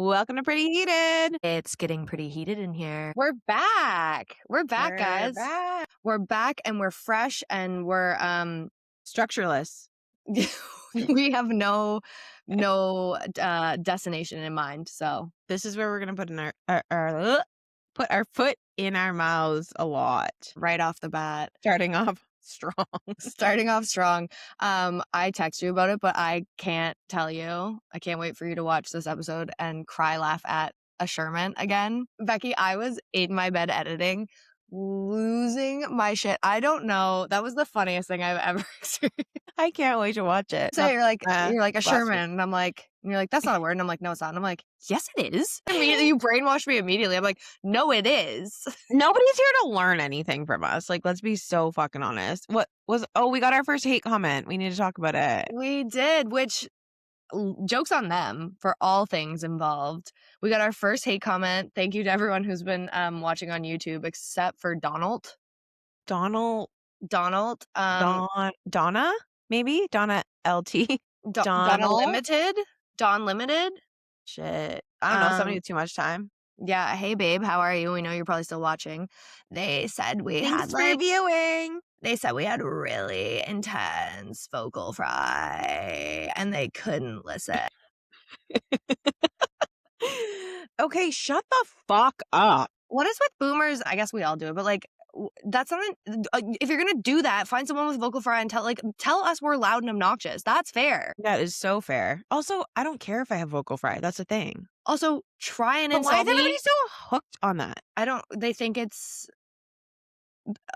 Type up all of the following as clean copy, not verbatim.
Welcome to Pretty Heated. It's getting pretty heated in here. We're back. We're back, guys. Back. We're back and we're fresh and we're Structureless. we have no destination in mind. So This is where we're gonna put in put our foot in our mouths a lot. right off the bat, Starting off strong. starting off strong. I text you about it, but I can't tell you. I can't wait for you to watch this episode and cry laugh at a Sherman again. Becky, I was in my bed editing, losing my shit. I don't know. That was the funniest thing I've ever experienced. I can't wait to watch it. So you're like a last Sherman, week. and I'm like, and you're like, that's not a word, and I'm like, no, it's not. And I'm like, yes, it is. Immediately, you brainwashed me immediately. I'm like, no, it is. Nobody's here to learn anything from us. Like, let's be so fucking honest. We got our first hate comment. We need to talk about it. We did, which joke's on them for all things involved. We got our first hate comment. Thank you to everyone who's been watching on YouTube, except for Donald. Donna? Maybe? Donna LT? Donna Limited. Don Limited. Shit. I don't know. Somebody with too much time. Yeah. Hey, babe. How are you? We know you're probably still watching. They said we Thanks had for viewing. They said we had really intense vocal fry and they couldn't listen. Okay, shut the fuck up. What is with boomers? I guess we all do it, but like, that's not, if you're going to do that, find someone with vocal fry and tell us we're loud and obnoxious. That's fair. That is so fair. Also, I don't care if I have vocal fry. That's the thing. Also, try and But why is insult me. everybody so hooked on that? They think it's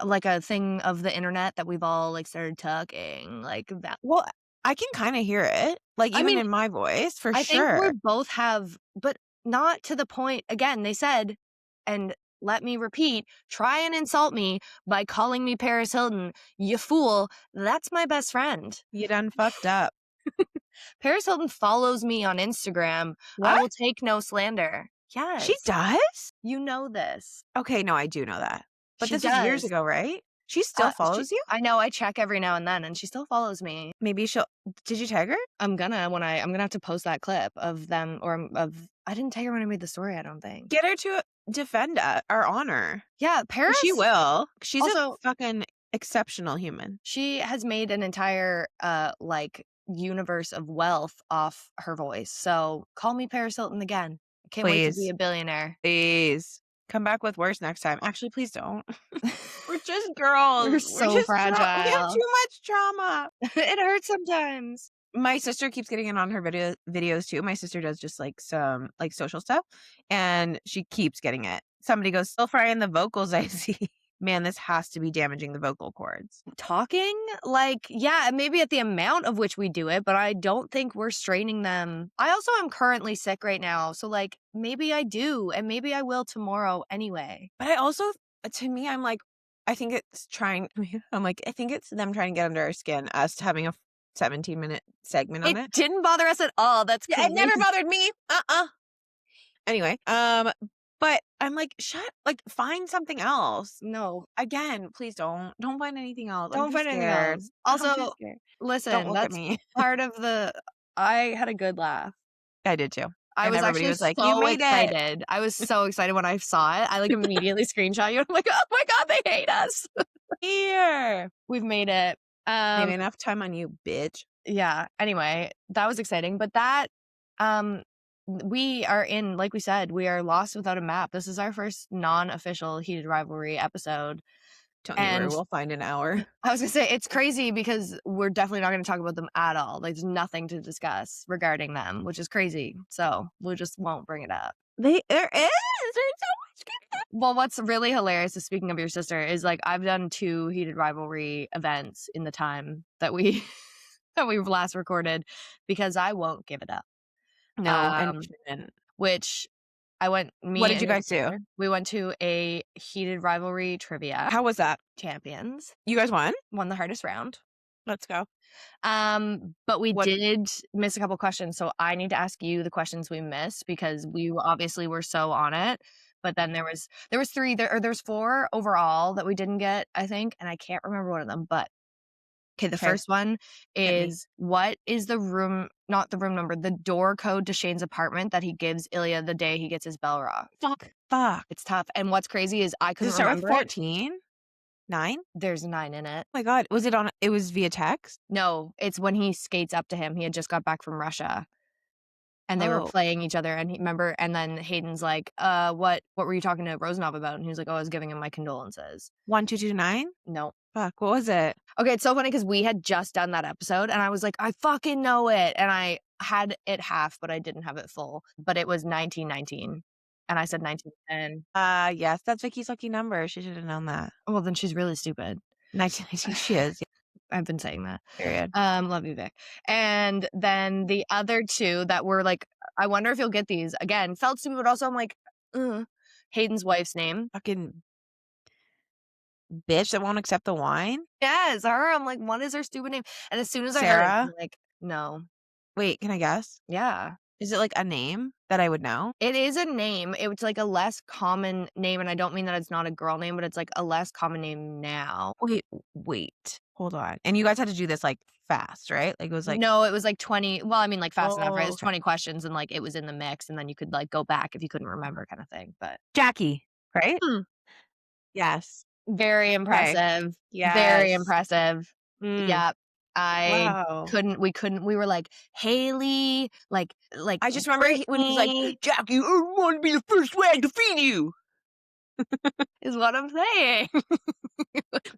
like a thing of the internet that we've all like started talking like that. Well, I can kind of hear it. Like, even in my voice, for I sure. think we both have, but not to the point. Again, they said, and let me repeat, try and insult me by calling me Paris Hilton. You fool. That's my best friend. You done fucked up. Paris Hilton follows me on Instagram. What? I will take no slander. Yes. She does? You know this. Okay, no, I do know that. But She this was years does. ago, right? She still follows you? I know. I check every now and then, and she still follows me. Maybe did you tag her? I'm gonna have to post that clip of them I didn't tag her when I made the story, I don't think. Get her to defend our honor. Yeah, Paris. She will. She's also a fucking exceptional human. She has made an entire universe of wealth off her voice. So call me Paris Hilton again. I can't wait to be a billionaire. Please. Come back with worse next time. Actually, please don't. We're just girls. We're so fragile. We have too much trauma. It hurts sometimes. My sister keeps getting in on her videos too. My sister does just like some like social stuff, and she keeps getting it. Somebody goes, still frying the vocals, I see. Man, this has to be damaging the vocal cords. Talking? Like, yeah, maybe at the amount of which we do it, but I don't think we're straining them. I also am currently sick right now, so like maybe I do, and maybe I will tomorrow anyway. But I also, to me, I'm like, I think it's them trying to get under our skin, us having a 17-minute segment on it. It didn't bother us at all. That's yeah, it never bothered me. Anyway, but I'm like, find something else. No. Again, please don't find anything else. Don't find anything else. Also, listen, don't look that's at me. part of I had a good laugh. I did too. I was actually like, so you made excited. I was so excited when I saw it. I like immediately screenshot you. I'm like, oh my God, they hate us. Here. We've made it. Maybe enough time on you, bitch. Yeah. Anyway, that was exciting. But that, we are in, like we said, we are lost without a map. This is our first non-official Heated Rivalry episode. Don't worry, we'll find an hour. I was going to say, it's crazy because we're definitely not going to talk about them at all. Like, there's nothing to discuss regarding them, which is crazy. So we just won't bring it up. There is. There's so much. Well, what's really hilarious is, speaking of your sister, is like I've done 2 Heated Rivalry events in the time that we've last recorded because I won't give it up. No, and you shouldn't. Which I went. What did you guys do? We went to a Heated Rivalry trivia. How was that? Champions. You guys won the hardest round. Let's go. But we did miss a couple questions, so I need to ask you the questions we missed because we obviously were so on it. But then there was 3 there, or there's 4 overall that we didn't get, I think, and I can't remember one of them. But Okay, the Okay. first one Hit me. is, what is the room, not the room number, the door code to Shane's apartment that he gives Ilya the day he gets his bell rocked? Fuck. It's tough. And what's crazy is I Does it couldn't start with remember it. 14? 9? Oh There's a 9 in it. my god. It was via text? No, it's when he skates up to him. He had just got back from Russia. And they were Oh. playing each other, and remember, and then Hayden's like, what were you talking to Rosanov about? And he was like, oh, I was giving him my condolences. 1229? No. Fuck, what was it? Okay, it's so funny because we had just done that episode, and I was like, I fucking know it. And I had it half, but I didn't have it full. But it was 1919. And I said 1910. Yes, that's Vicky's lucky number. She should have known that. Well, then she's really stupid. 1919, she is. I've been saying that. Period. Love you, Vic. And then the other two that were like, I wonder if you'll get these. Again, felt stupid, but also I'm like, Hayden's wife's name. Fucking bitch that won't accept the wine? Yes, her. I'm like, what is her stupid name? And as soon as I heard it, Sarah? I'm like, no. Wait, can I guess? Yeah. Is it like a name that I would know? It is a name. It's like a less common name. And I don't mean that it's not a girl name, but it's like a less common name now. Wait. Hold on. And you guys had to do this like fast, right? Like it was like No, it was like 20. Well, I mean, like fast enough, right? It was okay. 20 questions and like it was in the mix. And then you could like go back if you couldn't remember, kind of thing. But Jackie, right? Hmm. Yes. Very impressive. Very Yes. impressive. Mm. Yep. Wow. We were like, Haley, like I just remember when he's Brittany like, Jackie, I want to be the first one to feed you. is what I'm saying.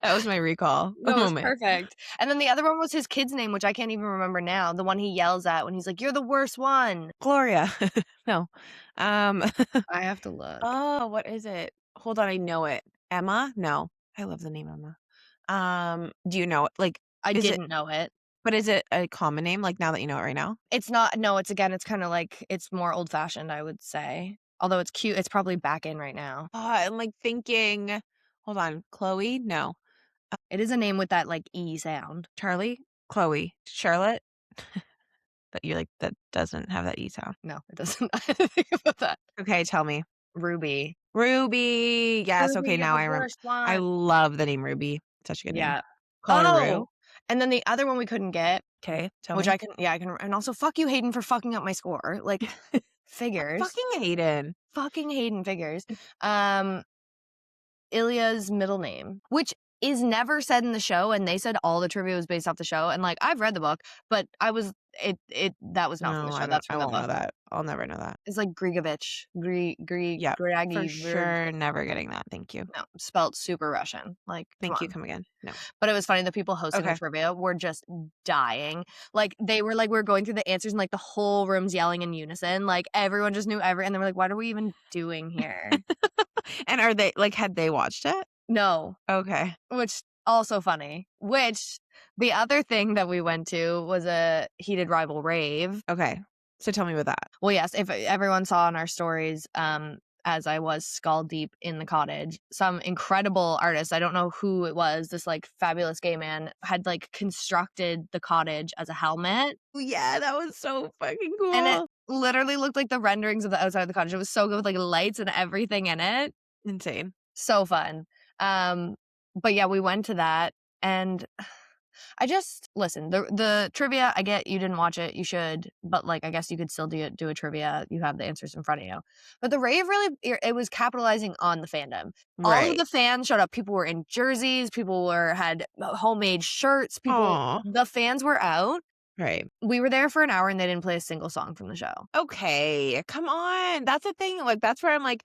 That was my recall That was moment. perfect. And then the other one was his kid's name, which I can't even remember now. The one he yells at when he's like, "You're the worst one." Gloria. No. I have to look. Oh, what is it? Hold on, I know it. Emma? No. I love the name Emma. Do you know it? Like, I is it, didn't know it. but is it a common name? Like now that you know it right now? It's not. No, it's kind of like, it's more old fashioned, I would say. Although it's cute. It's probably back in right now. Oh, I'm like thinking, hold on, Chloe? No. It is a name with that like E sound. Charlie? Chloe? Charlotte? But you're like, that doesn't have that E sound. No, it doesn't. I didn't think about that. Okay, tell me. Ruby. Ruby. Yes, Ruby, okay, you're now the I remember. worst I one. love the name Ruby. Such a good name. Yeah. Call her Rue. Oh, and then the other one we couldn't get, Okay, tell which me. I can, and also fuck you, Hayden, for fucking up my score. Like, figures. Fucking Hayden. Fucking Hayden figures. Ilya's middle name, which is never said in the show, and they said all the trivia was based off the show. And like, I've read the book, but that was not from the show. That's from I the won't book. know that. I'll never know that. It's like Grigovich. Yeah, Gragi. for sure, never getting that. Thank you. No, spelt super Russian. Like, Thank you. on. Come again. No. But it was funny. The people hosting the trivia were just dying. Like, they were like, we were going through the answers and like the whole room's yelling in unison. Like, everyone just knew and they were like, what are we even doing here? And are they like, had they watched it? No. Okay. Which also funny. Which the other thing that we went to was a heated rival rave. Okay. So tell me about that. Well, yes, if everyone saw in our stories, as I was skull deep in the cottage, some incredible artist, I don't know who it was, this like fabulous gay man had like constructed the cottage as a helmet. Yeah, that was so fucking cool. And it literally looked like the renderings of the outside of the cottage. It was so good with like lights and everything in it. Insane. So fun. But yeah, we went to that, and I just, listen, the trivia, I get you didn't watch it, you should, but like, I guess you could still do a trivia. You have the answers in front of you. But the rave really, it was capitalizing on the fandom. All of the fans showed up. People were in jerseys. People had homemade shirts. The fans were out. Right. We were there for an hour and they didn't play a single song from the show. Okay, come on. That's the thing. Like, that's where I'm like,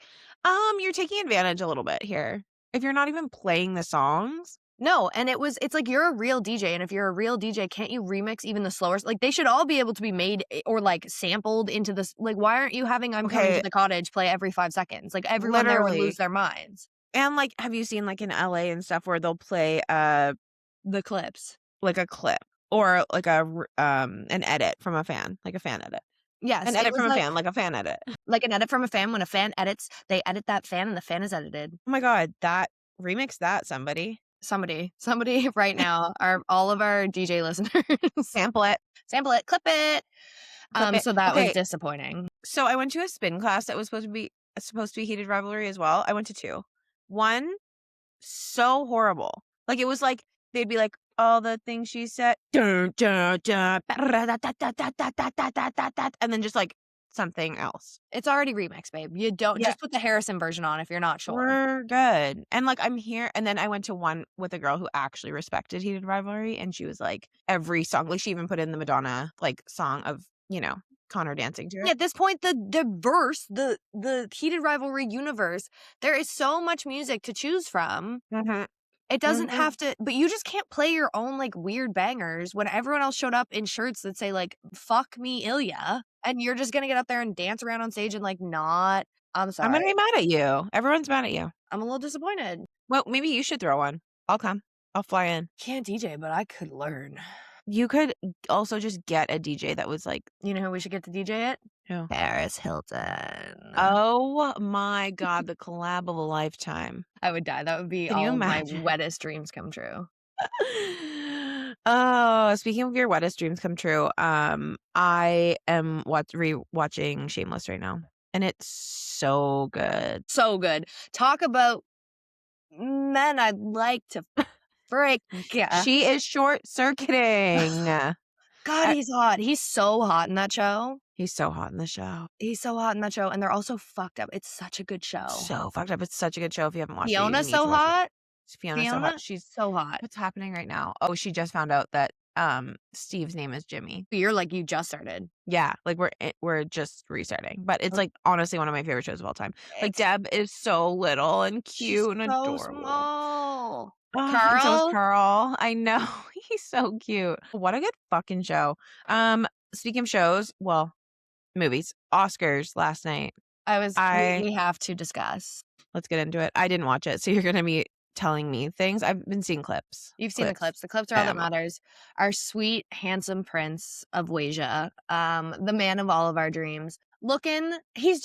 you're taking advantage a little bit here. If you're not even playing the songs. No, and it's like, you're a real DJ, and if you're a real DJ, can't you remix even the slower? Like, they should all be able to be made or like sampled into this. Like, why aren't you having "I'm Coming to the Cottage" play every 5 seconds? Like, everyone there would lose their minds. And like, have you seen like in LA and stuff where they'll play the clips, like a clip or like an edit from a fan, like a fan edit. Yes, an edit from a fan, like a fan edit, like an edit from a fan. When a fan edits, they edit that fan, and the fan is edited. Oh my god, that remix that somebody right now, all of our DJ listeners, sample it, clip it. So that was disappointing. So I went to a spin class that was supposed to be heated rivalry as well. I went to 2. One, so horrible. Like, it was like they'd be like, all the things she said. Dun, dun, dun, and then just like something else. It's already remixed, babe. You don't Yeah. just put the Harrison version on if you're not sure. We're good. And like I'm here, and then I went to one with a girl who actually respected Heated Rivalry, and she was like every song, like she even put in the Madonna like song of, you know, Connor dancing to it. At this point, the verse, the Heated Rivalry universe, there is so much music to choose from. Mhm. It doesn't Mhm. have to, but you just can't play your own like weird bangers when everyone else showed up in shirts that say like "fuck me, Ilya," and you're just gonna get up there and dance around on stage and like not. I'm I'm sorry. gonna be mad at you. Everyone's mad at you. I'm a little disappointed. Well, maybe you should throw one. I'll come. I'll fly in. Can't DJ, but I could learn. You could also just get a DJ that was like, You know who we should get to DJ it? who? Paris Hilton. Oh my God, the collab of a lifetime. I would die. That would be Can you all of my imagine? wettest dreams come true. Oh, speaking of your wettest dreams come true, I am re-watching Shameless right now, and it's so good. So good. Talk about men I'd like to break. She is short circuiting. God, he's hot. He's so hot in that show. He's so hot in the show. He's so hot in that show, and they're also fucked up. It's such a good show. So fucked up. It's such a good show. If you haven't watched it, you Fiona's need so to watch it. hot. Fiona's so hot. She's so hot. What's happening right now? Oh, she just found out that Steve's name is Jimmy. You're like you just started. Yeah, like we're just restarting, but it's like honestly one of my favorite shows of all time. Like Deb is so little and cute and so adorable. Small. And so is Carl. I know. He's so cute. What a good fucking show. Speaking of shows, well, movies, Oscars last night. We have to discuss. Let's get into it. I didn't watch it, so you're gonna be telling me things. I've been seeing clips. You've seen the clips. The clips are all that matters. Our sweet, handsome prince of Wasia, the man of all of our dreams. He's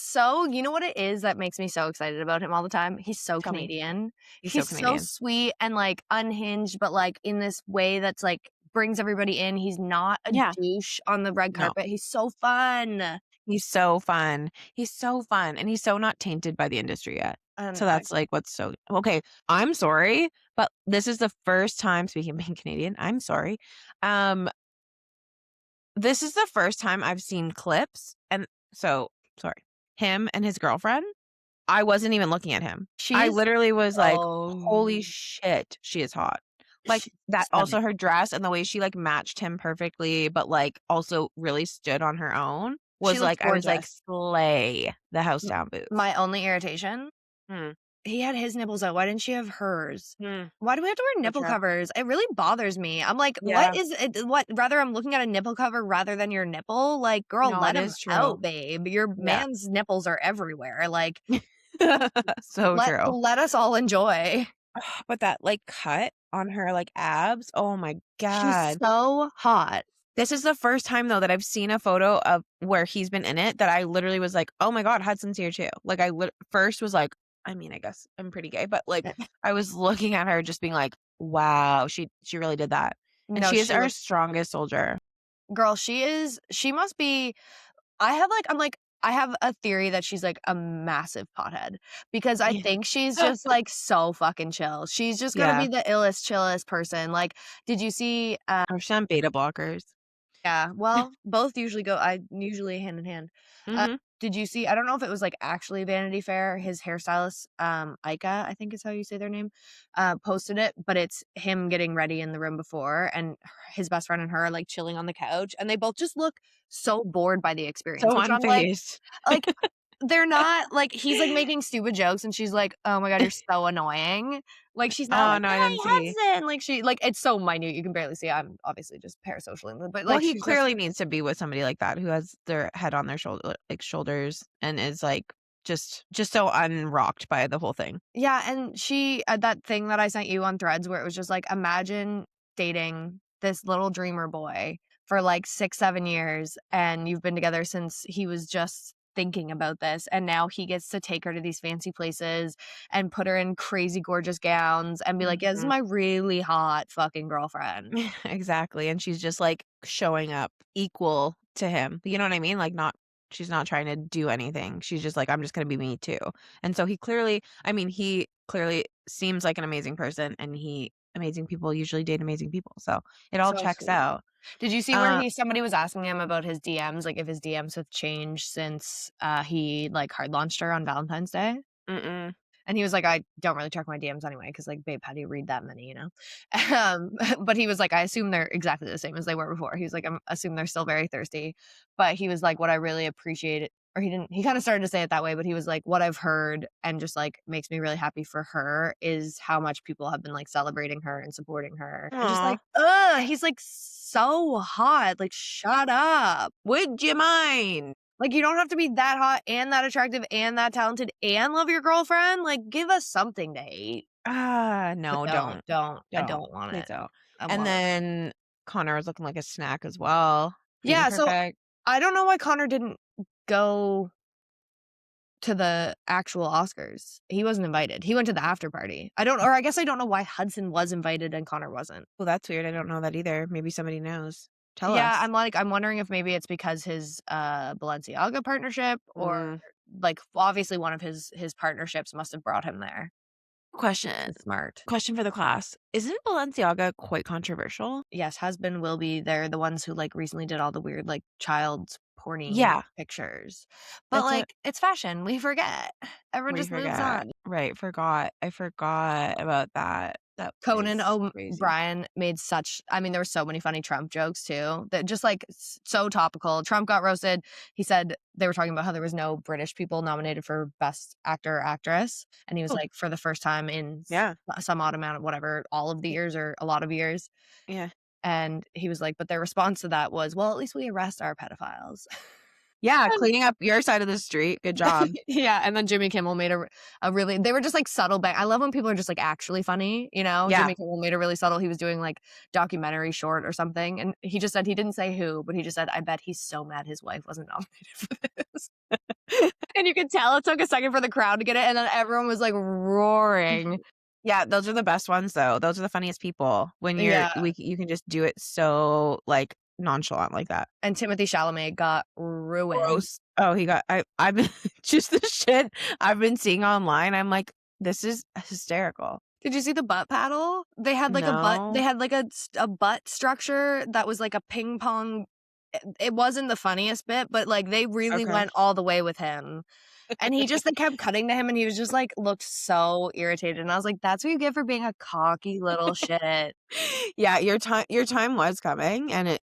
so, you know what it is that makes me so excited about him all the time? He's so Canadian. He's so sweet and like unhinged, but like in this way that's like brings everybody in. He's not a douche on the red carpet. He's so fun. He's so fun. He's so fun. And he's so not tainted by the industry yet. So that's like what's so okay. I'm sorry, but this is the first time, speaking of being Canadian, I'm sorry. This is the first time I've seen clips, and so sorry. Him and his girlfriend. I wasn't even looking at him. I literally was like, holy shit, she is hot. Like that also her dress and the way she like matched him perfectly, but like also really stood on her own was like gorgeous. I was like slay the house down boots. My only irritation, he had his nipples out. Why didn't she have hers? Why do we have to wear nipple covers? It really bothers me. I'm like, what is it? What rather I'm looking at a nipple cover rather than your nipple? Like, girl, let him out, babe. Your man's nipples are everywhere. Like so true. Let us all enjoy. But that like cut on her like abs, oh my God. She's so hot. This is the first time though that I've seen a photo of where he's been in it that I literally was like, oh my God, Hudson's here too. Like I first was like, I mean, I guess I'm pretty gay, but like I was looking at her just being like, wow, she really did that. And she is our strongest soldier. Girl, she must be, I have a theory that she's like a massive pothead because I think she's just like so fucking chill. She's just gonna be the illest, chillest person. Like, did you see? Or she's on beta blockers. Yeah, well, both usually hand in hand. Did you see? I don't know if it was like actually Vanity Fair. His hairstylist, Ika, I think is how you say their name, posted it, but it's him getting ready in the room before, and his best friend and her are like chilling on the couch, and they both just look so bored by the experience. So unfazed. Like they're not like he's like making stupid jokes, and she's like, "Oh my God, you're so annoying." Like she's not. I didn't see. Hudson. Like she like it's so minute you can barely see. I'm obviously just parasocial, but like he clearly needs to be with somebody like that who has their head on their shoulders and is like just so unrocked by the whole thing. Yeah, and she that thing that I sent you on Threads where it was just like imagine dating this little dreamer boy for like 6-7 years, and you've been together since he was just thinking about this, and now he gets to take her to these fancy places and put her in crazy gorgeous gowns and be like, yeah, this is my really hot fucking girlfriend. Exactly. And she's just like showing up equal to him, you know what I mean? Like she's not trying to do anything. She's just like, I'm just gonna be me too. And so he clearly seems like an amazing person, and he amazing people usually date amazing people. So it all So checks sweet. out. Did you see where Uh, somebody was asking him about his DMs, like if his DMs have changed since he like hard launched her on Valentine's Day? mm-mm. And he was like, "I don't really check my DMs anyway, because like, babe, how do you read that many, you know?" But he was like, "I assume they're exactly the same as they were before." He was like, "I assume they're still very thirsty." But he was like, "What I really appreciate," or he didn't. He kind of started to say it that way, but he was like, "What I've heard and just like makes me really happy for her is how much people have been like celebrating her and supporting her." And just Aw, like, ugh, he's like so hot. Like, shut up. would you mind? Like, you don't have to be that hot and that attractive and that talented and love your girlfriend. Like, give us something to hate. But No, don't. I don't, don't want please it. don't. I And want it. then Connor was looking like a snack as well, feeding Yeah, so perfect. I don't know why Connor didn't go to the actual Oscars. He wasn't invited. He went to the after party. I guess I don't know why Hudson was invited and Connor wasn't. Well, that's weird. I don't know that either. Maybe somebody knows. Tell Yeah, us. I'm wondering if maybe it's because his Balenciaga partnership, or Mm. like obviously one of his partnerships must have brought him there. Question. He's smart. Question for the class. Isn't Balenciaga quite controversial? Yes, has been, will be. They're the ones who, like, recently did all the weird, like, child porny Yeah, pictures. But, that's a like, it's fashion. We forget. Everyone we just moves forget. on. Right, forgot. I forgot about that. That Conan is crazy. O'Brien made such, I mean, there were so many funny Trump jokes too that just like so topical. Trump got roasted. He said they were talking about how there was no British people nominated for best actor or actress. And he was Oh, like, for the first time in yeah. some odd amount of whatever, all of the years or a lot of years. Yeah. And he was like, but their response to that was, well, at least we arrest our pedophiles. Yeah, cleaning up your side of the street. Good job. Yeah, and then Jimmy Kimmel made a really, they were just like subtle bang. I love when people are just like actually funny, you know? Yeah. Jimmy Kimmel made a really subtle, he was doing like documentary short or something, and he just said, he didn't say who, but he just said, I bet he's so mad his wife wasn't nominated for this. And you could tell it took a second for the crowd to get it, and then everyone was like roaring. Yeah, those are the best ones though. Those are the funniest people when Yeah, you can just do it so like nonchalant like that. and Timothy Chalamet got ruined. Gross. Oh, I've been just the shit I've been seeing online. I'm like, this is hysterical. Did you see the butt paddle? They had like a butt, they No. had like a butt structure that was like a ping pong. It wasn't the funniest bit, but like they really Okay. went all the way with him. And he just like kept cutting to him, and he was just like looked so irritated. And I was like, that's what you get for being a cocky little shit. Yeah, your time was coming and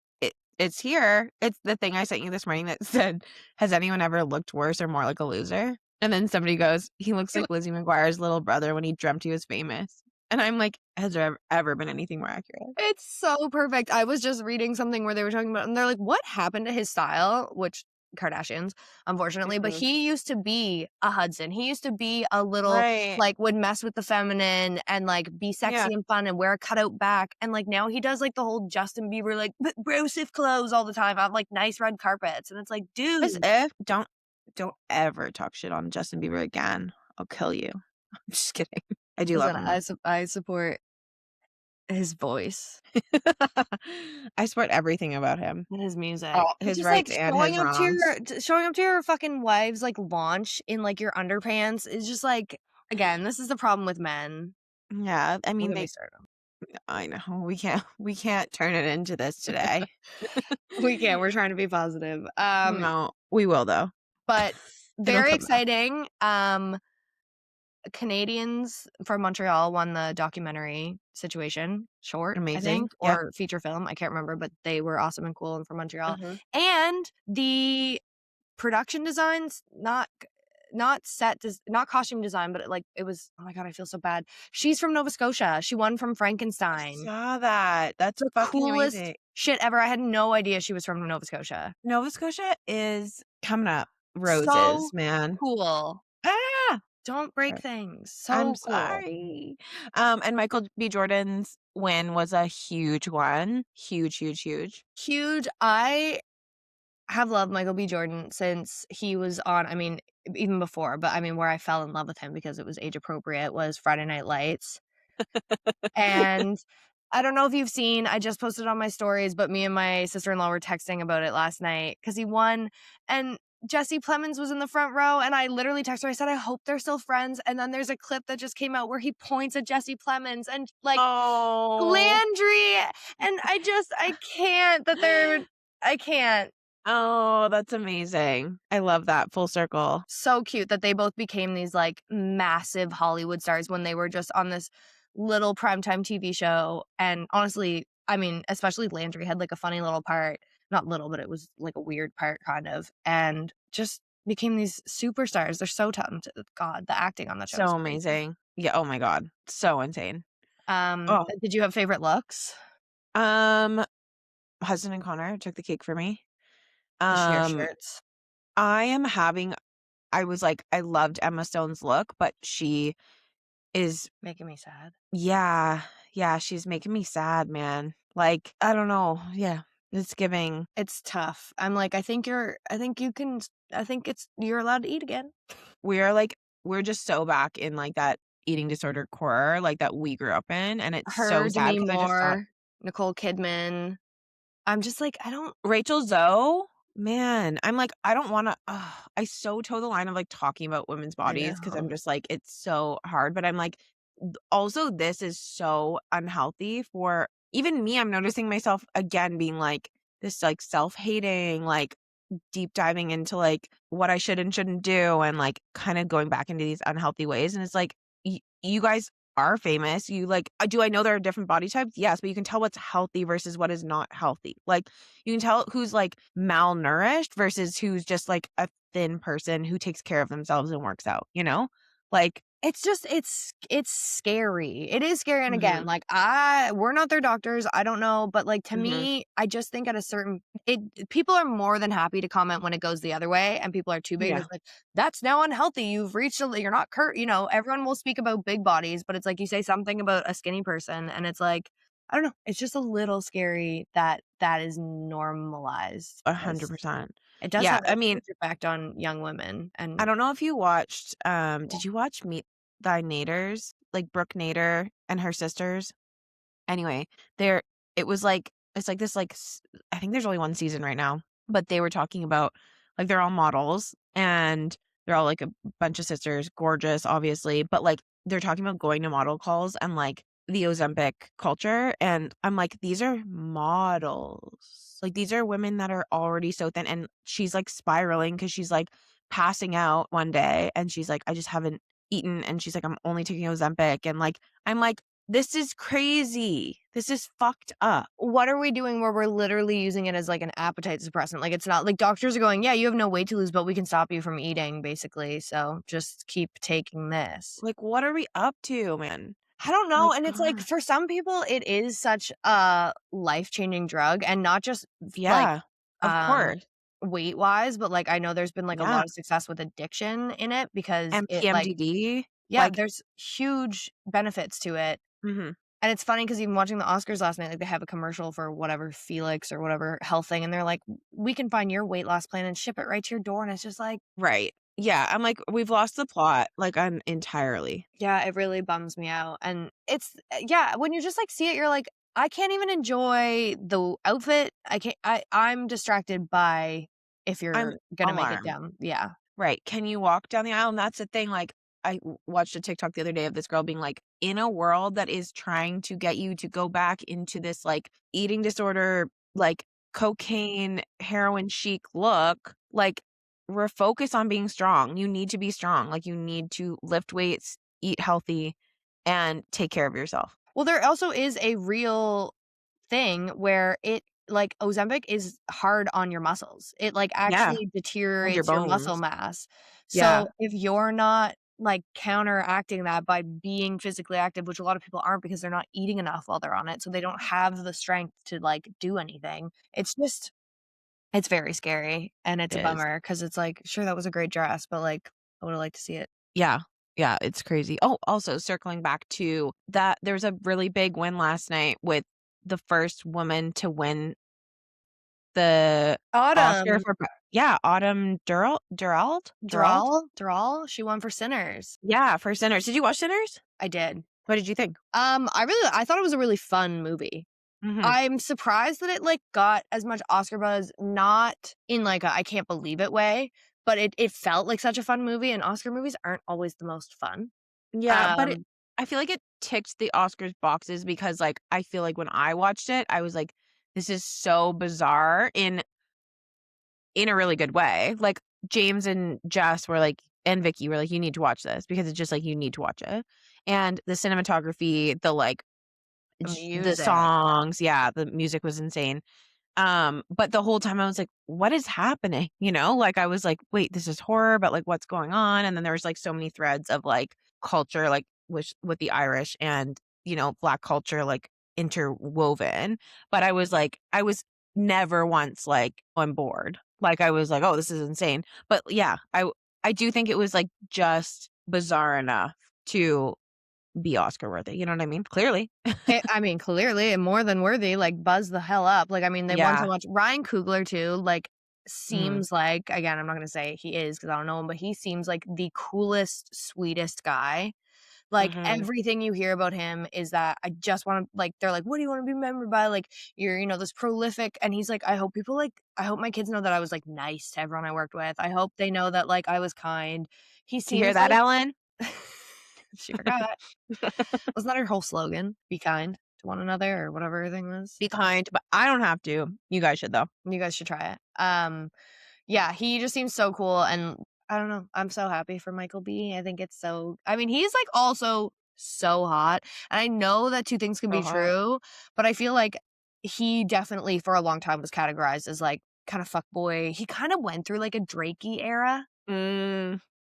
it's here. It's the thing I sent you this morning that said, "Has anyone ever looked worse or more like a loser?" And then somebody goes, "He looks like Lizzie McGuire's little brother when he dreamt he was famous." And I'm like, has there ever been anything more accurate? It's so perfect. I was just reading something where they were talking about, and they're like, what happened to his style? Which Kardashians, unfortunately, but Mhm. he used to be a Hudson. He used to be a little, Right. like, would mess with the feminine and like be Yeah. sexy and fun and wear a cutout back. And like now he does like the whole Justin Bieber, like, brosive clothes all the time on like nice red carpets. And it's like, As dude, if don't ever talk shit on Justin Bieber again. I'll kill you. I'm just kidding. I do love listen, him though. I support his voice I support everything about him. and his music. All But his just like rights and his wrongs. showing up to your fucking wife's like launch in like your underpants is just like, again, this is the problem with men. Yeah, I Don't mean get me they started. I know. We can't turn it into this today. We can't. We're trying to be positive. No, we will though. But It'll very come back. exciting. Canadians from Montreal won the documentary situation short, I Amazing. think, Yeah. or feature film. I can't remember, but they were awesome and cool and from Montreal. Mhm. And the production designs, not not costume design, but it was, oh my god, I feel so bad. She's from Nova Scotia. She won from I Frankenstein. saw that. That's The fucking coolest amazing. shit ever. I had no idea she was from Nova Scotia. Nova Scotia is coming up. So Roses, man. cool. Ah! Don't break Sorry. things. I'm So cool. sorry. And Michael B. Jordan's win was a huge one. Huge, huge, huge. Huge. I have loved Michael B. Jordan since he was on, I mean, even before, but I mean, where I fell in love with him because it was age appropriate was Friday Night Lights. And I don't know if you've seen, I just posted on my stories, but me and my sister-in-law were texting about it last night because he won. And Jesse Plemons was in the front row, and I literally texted her. I said, I hope they're still friends. And then there's a clip that just came out where he points at Jesse Plemons and like Oh. Landry. And I can't I can't. Oh, that's amazing. I love that full circle. So cute that they both became these like massive Hollywood stars when they were just on this little primetime TV show. And honestly, I mean, especially Landry had like a funny little part. Not little, but it was like a weird part kind of. And just became these superstars. They're so talented. God, the acting on that show So is crazy. amazing. Yeah, oh my God. So insane. Oh. Did you have favorite looks? Hudson and Connor took the cake for me. The sheer Um, shirts. I was like, I loved Emma Stone's look, but she is, Making me sad. yeah, she's making me sad, man. Like, I don't know. Yeah, it's giving. It's tough. I'm like, I think you're allowed to eat again. We're just so back in like that eating disorder core, like that we grew up in. And it's so Her, sad Demi because I just thought Moore, Nicole Kidman. I'm just like, Rachel Zoe, man, I'm like, I don't want to, I so toe the line of like talking about women's I bodies because I'm know. just like, it's so hard. But I'm like, also, this is so unhealthy for even me. I'm noticing myself again being like this, like self hating, like deep diving into like what I should and shouldn't do and like kind of going back into these unhealthy ways. And it's like, you guys are famous. You like, do I know there are different body types? Yes, but you can tell what's healthy versus what is not healthy. Like, you can tell who's like malnourished versus who's just like a thin person who takes care of themselves and works out, you know? Like, It's just it's scary. It is scary, and again, mhm, like, we're not their doctors, I don't know, but, like, to mhm, me, I just think at a certain people are more than happy to comment when it goes the other way, and people are too big, and yeah, it's like, "That's now unhealthy, you've reached a you're not everyone will speak about big bodies, but it's like you say something about a skinny person, and it's like, I don't know, it's just a little scary that that is normalized, 100%. it does Yeah, have a I mean, huge effect on young women, I and don't know if you watched, did you watch Meet Thy Naders? Like Brooke Nader and her sisters? Anyway, there it was like it's like this like I think there's only one season right now, but they were talking about like they're all models and they're all like a bunch of sisters, gorgeous obviously, but like they're talking about going to model calls and like the Ozempic culture and I'm like these are models. Like these are women that are already so thin and she's like spiraling cuz she's like passing out one day and she's like I just haven't eaten and she's like I'm only taking Ozempic and like I'm like this is crazy. This is fucked up. what are we doing where we're literally using it as like an appetite suppressant? Like it's not like doctors are going, yeah, you have no weight to lose, but we can stop you from eating basically. So just keep taking this. Like, what are we up to, man? I don't My know. And it's like God. for some people, it is such a life changing drug and not just like Yeah, of um course. weight wise, but like I know there's been like a Yeah. lot of success with addiction in it because it like, MPMDD. yeah, Like, there's huge benefits to it. mhm. And it's funny because even watching the Oscars last night, like they have a commercial for whatever Felix or whatever health thing, and they're like, "We can find your weight loss plan and ship it right to your door." And it's just like, Right. Yeah, I'm like, we've lost the plot, like, entirely. yeah, it really bums me out. And it's yeah, when you just like see it, you're like, I can't even enjoy the outfit. I can't. I'm distracted by if I'm you're gonna make it alarmed. down. Yeah, Right. Can you walk down the aisle? And that's the thing, like, watched a TikTok the other day of this girl being like, in a world that is trying to get you to go back into this, like, eating disorder, like, cocaine, heroin chic look, like, refocus on being strong. You need to be strong. Like, you need to lift weights, eat healthy, and take care of yourself. well, there also is a real thing where it like Ozempic is hard on your muscles. It like Yeah. actually And your deteriorates your muscle bones. mass. Yeah. So if you're not like counteracting that by being physically active, which a lot of people aren't because they're not eating enough while they're on it, so they don't have the strength to like do anything. It's just it's very scary and it's It a is. bummer because it's like, sure, that was a great dress, but like I would have liked to see it. Yeah. Yeah, it's crazy. Oh, also circling back to that, there was a really big win last night with the first woman to win the Oscar Autumn for yeah, Autumn Durald? Durald? Doral, she won for Sinners. Yeah, for Sinners. Did you watch Sinners? I did. What did you think? I thought it was a really fun movie. Mhm. I'm surprised that it, like, got as much Oscar buzz, not in, like, a I can't believe it way, but it felt like such a fun movie, and Oscar movies aren't always the most fun. Yeah, but Um, I feel like it ticked the Oscars boxes because, like, I feel like when I watched it, I was like, "This is so bizarre," in a really good way. Like, James and Jess were like and Vicky were like, "You need to watch this," because it's just like, you need to watch it. And the cinematography, the, like, the the music. songs, yeah, the music was insane. But the whole time I was like, "What is happening?" You know? Like, I was like, "Wait, this is horror, but, like, what's going on?" And then there was, like, so many threads of, like, culture, like, with the Irish and, Black culture, like, interwoven. But I was never once like, "I'm bored." Like, I was like, "Oh, this is insane." But, yeah, I do think it was, like, just bizarre enough to be Oscar worthy, you know what I mean? Clearly. I mean, clearly, and more than worthy, like, buzz the hell up. Like, I mean, they won so Yeah. much. Ryan Coogler too, like, Mhm. seems like, again, I'm not gonna say he is because I don't know him, but he seems like the coolest, sweetest guy. Like, Mhm. everything you hear about him is that I just wanna like, they're like, "What do you wanna be remembered by?" Like, "You're, this prolific," and he's like, I hope my kids know that I was, like, nice to everyone I worked with. I hope they know that, like, I was kind." He Do you hear seems that, like Ellen? she forgot. Wasn't that her whole slogan? "Be kind to one another," or whatever her thing was? Be kind, but I don't have to. You guys should though. You guys should try it. Yeah, he just seems so cool, and I don't know, I'm so happy for Michael B. I think it's so I mean, he's, like, also so hot, and I know that 2 things can So be hot. true, but I feel like he definitely, for a long time, was categorized as, like, kinda fuckboy. He kinda went through, like, a Drakey era.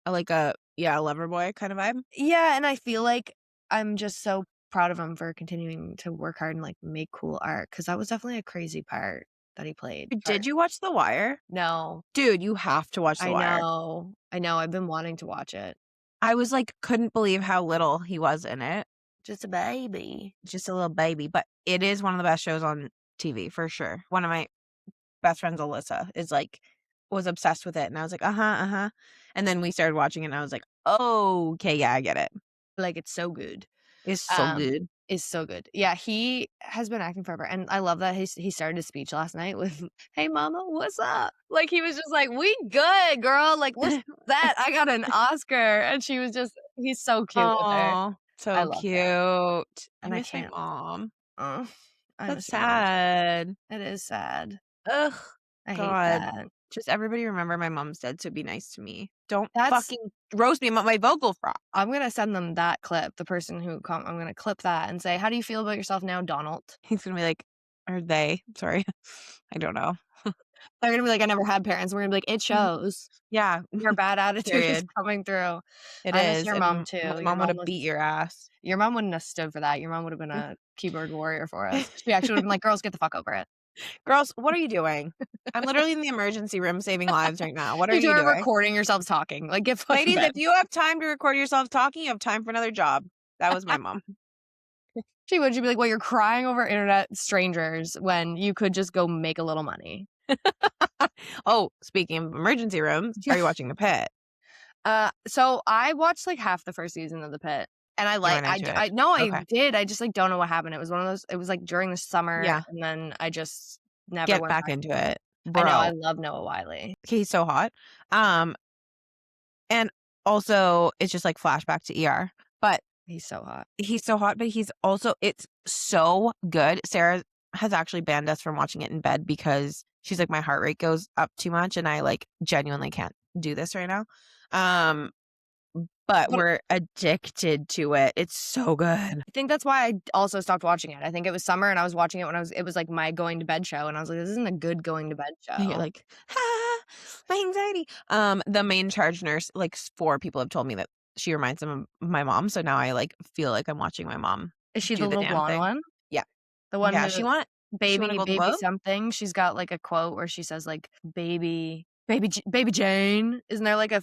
Like a yeah, a lover boy kind of vibe. Yeah, and I feel like I'm just so proud of him for continuing to work hard and, like, make cool art because that was definitely a crazy part that he played. Did you watch The Wire? No. Dude, you have to watch The I Wire. know. I know, I've been wanting to watch it. I was like, couldn't believe how little he was in it. Just a baby. Just a little baby, but it is one of the best shows on TV for sure. One of my best friends, Alyssa, is like was obsessed with it, and I was like, uh huh, uh huh. And then we started watching it, and I was like, oh, okay, yeah, I get it. Like, it's so good. It's so Um, good. it's so good. Yeah, he has been acting forever, and I love that he started his speech last night with, "Hey, mama, what's up?" Like, he was just like, "We good, girl, like, what's that? I got an Oscar," and she was just he's so cute with her. Oh, I so love cute. him, I and I miss my can't mom. oh, I That's miss your mom too. sad. It is sad. Ugh, I hate God. that. Just everybody remember my mom's dead, so be nice to me. Don't That's fucking roast me about my vocal fry. I'm gonna send them that clip, the person who I'm gonna clip that and say, "How do you feel about yourself now, Donald?" He's gonna be like, or they, sorry. I don't know. They're gonna be like, "I never had parents." We're gonna be like, "It shows. Yeah, Your bad attitude is period. coming through." It I miss is, your mom and too. my mom would've beat your ass. Your mom wouldn't have stood for that. Your mom would have been a keyboard warrior for us. She actually would have been like, "Girls, get the fuck over it." Girls, what are you doing? I'm literally in the emergency room saving lives right now. What are You two you are doing? recording yourselves talking. Like, get fucking Ladies, bed. if you have time to record yourself talking, you have time for another job. That was my mom. She would. She'd be like, "Well, you're crying over internet strangers when you could just go make a little money." Oh, speaking of emergency rooms, are you watching The Pit? So I watched, like, half the first season of The Pit, and You weren't into it. I no, I Okay. did, I just, like, don't know what happened. It was one of those it was, like, during the summer, Yeah. and then I just never Get went back back into to it. it. I know, I Bro, love Noah Wyle. he's so hot. Um, and also it's just like flashback to ER. But He's so hot. he's so hot, but he's also it's so good. Sarah has actually banned us from watching it in bed because she's like, my heart rate goes up too much and I like genuinely can't do this right now. Um, but But we're addicted to it. It's so good. I think that's why I also stopped watching it. I think it was summer, and I was watching it when it was, like, my going to bed show, and I was like, "This isn't a good going to bed You're show." like, ah, my anxiety. The main charge nurse, like 4 people have told me that she reminds them of my mom. So now I like feel like I'm watching my mom Is she the do the little damn blonde thing. one? Yeah. The one Yeah. who She won a Golden baby Globe. something? She's got, like, a quote where she says, like, baby Jane." Isn't there, like, a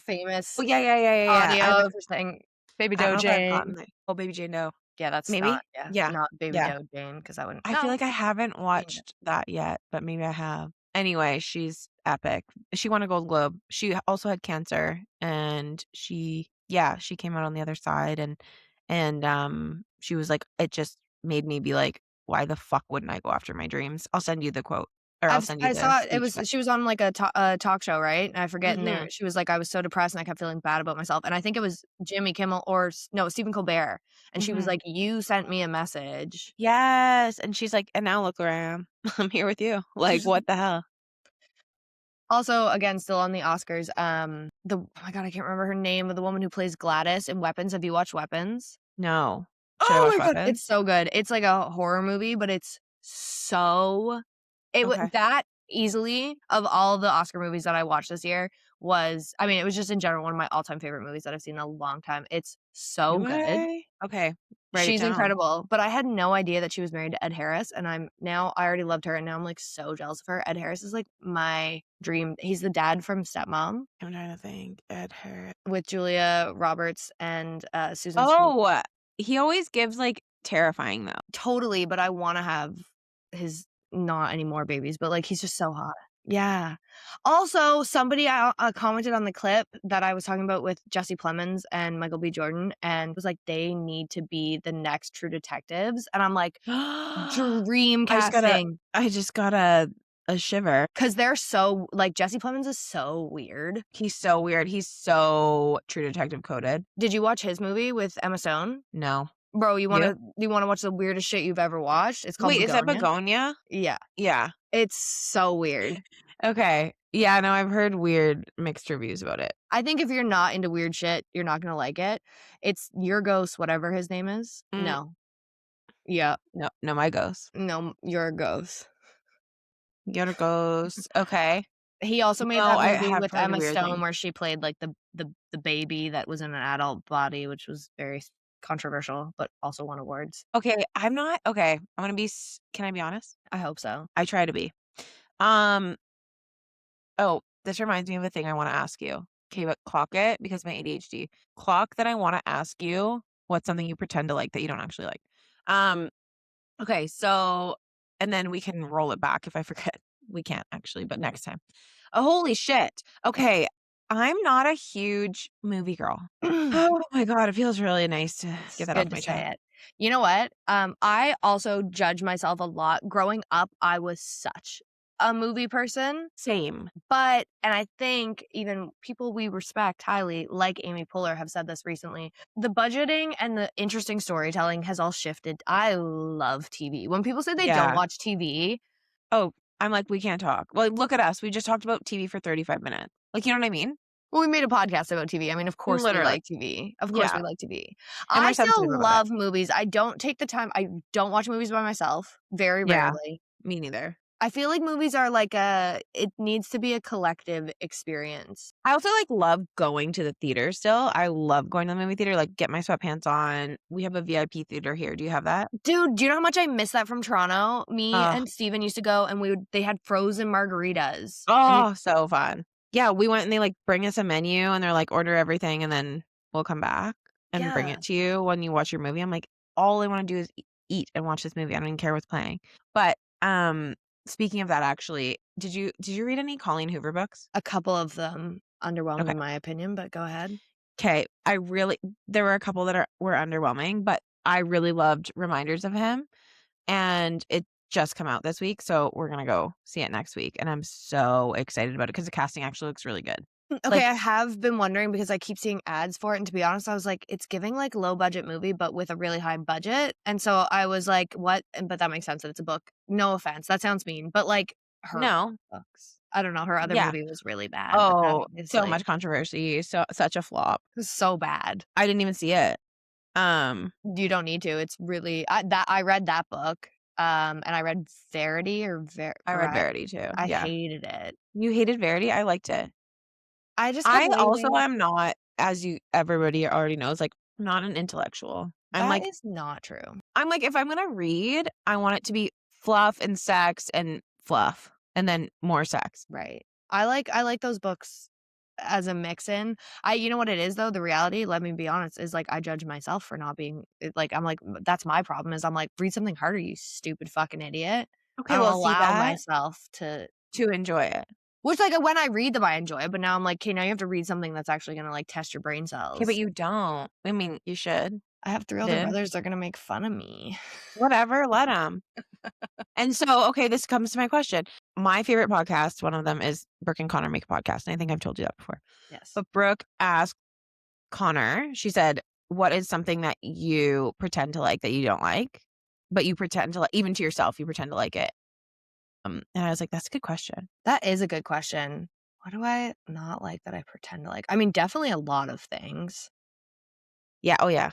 Oh, famous yeah, yeah, yeah, yeah, yeah. audio of her saying, "Baby I don't Doe know if I've gotten Jane." that. Oh, Baby Jane Doe. Yeah, that's not Maybe? Yeah. not Baby Yeah. Doe Jane, 'cause I wouldn't I feel no, like I haven't Jane Doe. watched that yet, but maybe I have. Anyway, she's epic. She won a Gold Globe. She also had cancer and she came out on the other side and she was like, it just made me be like, why the fuck wouldn't I go after my dreams? I'll send you the quote. or I'll send you I the saw it speech. was she was on, like, a talk show, right? And I forget, and Mhm. there she was like, "I was so depressed, and I kept feeling bad about myself." And I think it was Jimmy Kimmel or no, Stephen Colbert, and she was Mhm. like, "You sent me a message." Yes, and she's like, "And now look where I am. I'm here with you." Like, what the hell? Also, again, still on the Oscars, oh my god, I can't remember her name, but the woman who plays Gladys in Weapons. Have you watched Weapons? No. Should I Oh watch my god, Weapons? it's so good. It's like a horror movie, but it's so it would Okay. that easily of all the Oscar movies that I watched this year was I mean, it was just in general one of my all-time favorite movies that I've seen in a long time. It's so good. What? Okay, write it She's down. incredible, but I had no idea that she was married to Ed Harris, and I already loved her, and now I'm, like, so jealous of her. Ed Harris is, like, my dream. He's the dad from Stepmom I'm trying to think. Ed Harris. with Julia Roberts and, Susan Sw Oh, he always gives, like, terrifying, though. Totally, but I wanna have his not anymore babies, but, like, he's just so hot. Yeah. Also, somebody, commented on the clip that I was talking about with Jesse Plemons and Michael B. Jordan and was like, "They need to be the next True Detectives," and I'm like, dream I just got a casting I just got a shiver. because 'cause they're so like, Jesse Plemons is so weird. He's so weird. He's so True Detective coded. Did you watch his movie with Emma Stone? No. Bro, You? you wanna watch the weirdest shit you've ever watched? It's called Wait, is that Begonia. Begonia? Yeah. Yeah. It's so weird. Okay. Yeah, no, I've heard weird mixed reviews about it. I think if you're not into weird shit, you're not gonna like it. It's your ghost, whatever his name is. Mm, No. Yeah. no, no, my ghost. No, you're a ghost. Get a ghost. Okay. He also made No, that I movie have with heard Emma weird Stone things. where she played like the baby that was in an adult body, which was very controversial, but also won awards. Okay, I'm not okay. I'm gonna be. Can I be honest? I hope so. I try to be. Um. Oh, this reminds me of a thing I want to ask you. Okay, but clock it because my ADHD. Clock that I want to ask you. What's something you pretend to like that you don't actually like? Um. Okay, so and then we can roll it back if I forget. We can't actually, but next time. Oh, holy shit. Okay, I'm not a huge movie girl. Oh my god, it feels really nice to It's get that off good to my say chest. it. You know what? I also judge myself a lot. Growing up, I was such a movie person. Same. And I think even people we respect highly, like Amy Poehler, have said this recently. The budgeting and the interesting storytelling has all shifted. I love TV. When people say they don't Yeah. watch TV, Oh, I'm like, we can't talk. Well, look at us. We just talked about TV for 35 minutes. Like, you know what I mean? well, we made a podcast about TV. I mean, of course we Literally. like TV. Of course Yeah. we like TV. And we're I sensitive still about it. love movies. I don't take the time. I don't watch movies by myself. Very Yeah. rarely. Me neither. I feel like movies are it needs to be a collective experience. I also like love going to the theater still. I love going to the movie theater, like get my sweatpants on. We have a VIP theater here. Do you have that? Dude, do you know how much I miss that from Toronto? Me Oh, and Steven used to go and they had frozen margaritas. And oh, so fun. Yeah, we went and they like bring us a menu and they're like order everything and then we'll come back and bring yeah. it to you when you watch your movie. I'm like, all I want to do is eat and watch this movie. I don't even care what's playing. But speaking of that, actually, did you read any Colleen Hoover books? A couple of them underwhelmed Okay. in my opinion, but go ahead. Okay. There were a couple that were underwhelming, but I really loved Reminders of Him. And it just come out this week. So we're going to go see it next week. And I'm so excited about it because the casting actually looks really good. Okay, Like, I have been wondering because I keep seeing ads for it, and to be honest, I was like, it's giving like low budget movie, but with a really high budget. And so I was like, what? But that makes sense that it's a book. No offense, that sounds mean, but like her no. books. I don't know. Her other Yeah. movie was really bad. But that Oh, so obviously much controversy. So such a flop. was so bad. I didn't even see it. You don't need to. It's really I read that book. And I read Verity or I read Verity too. I Yeah. hated it. You hated Verity? I liked it. I just kept I also waiting. am not, as everybody already knows, like not an intellectual. That is not true. I'm like, if I'm gonna read, I want it to be fluff and sex and fluff and then more sex. Right. I like those books as a mix in. You know what it is though? The reality, let me be honest, is like I judge myself for not being like I'm like that's my problem is I'm like read something harder, you stupid fucking idiot. Okay, I don't well, see allow that myself to to enjoy it. which like when I read them I enjoy it, but now I'm like, okay, now you have to read something that's actually gonna like test your brain cells. Okay, but you don't. I mean, you should. I have 3 older Did. brothers, they're gonna make fun of me. Whatever, let them. And so, okay, this comes to my question. my favorite podcast, one of them is Brooke and Connor make a podcast. And I think I've told you that before. Yes. But Brooke asked Connor, she said, what is something that you pretend to like that you don't like, but you pretend to like, even to yourself, you pretend to like it? And I was like, that's a good question. That is a good question. What do I not like that I pretend to like? I mean, definitely a lot of things. Yeah. Oh, yeah.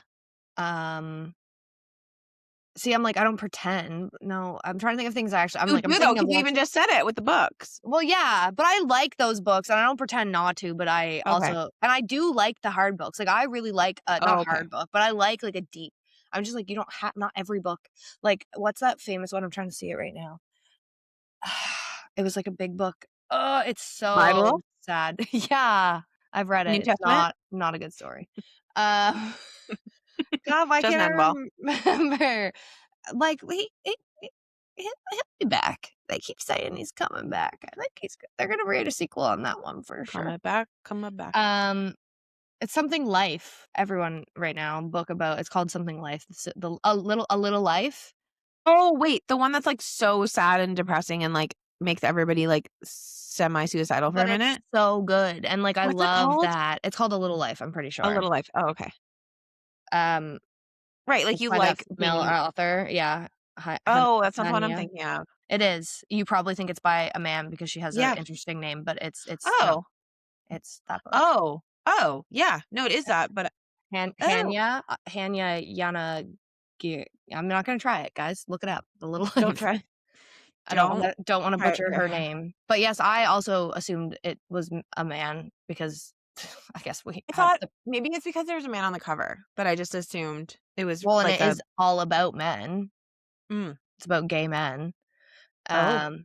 See, I'm like, I don't pretend. No, I'm trying to think of things I'm You like, I'm do, though, thinking of because you even just said it with the books. well, yeah, but I like those books and I don't pretend not to, but I Okay. also, and I do like the hard books. Like, I really like, Oh, not okay. hard book, but I like a deep, I'm just like, you don't have, not every book. Like, what's that famous one? I'm trying to see it right now. It was like a big book. Oh, it's so Bible? sad. Yeah, I've read New it. It's Testament? not a good story. God, why Doesn't can't end I well. remember? Like, he'll be back. They keep saying he's coming back. I think they're gonna write a sequel on that one for sure. Coming back, coming back. It's something life. Everyone right now book about. It's called something life. A little life. Oh, wait, the one that's, like, so sad and depressing and, like, makes everybody, like, semi-suicidal for a But it's minute? so good, and like I What's it love called? that. It's called A Little Life. I'm pretty A sure. Little Life. Oh, okay. Um, Right, like, it's you by that like female being author. Yeah, oh, that's not the one I'm Hanya. thinking of. It is. You probably think it's by a man because she has an Yeah. interesting name, but it's no, Oh. it's that book. Oh. Oh, yeah. No, it is that, but oh, Hanya Yana. I'm not gonna try it, guys. Look it up. The Little don't Life. try. I Don't don't wanna try it butcher very her hard. name. But yes, I also assumed it was a man because I guess we I have thought the maybe it's because there's a man on the cover, but I just assumed it was well, and like it a is all about men. mm. It's about gay men. Oh.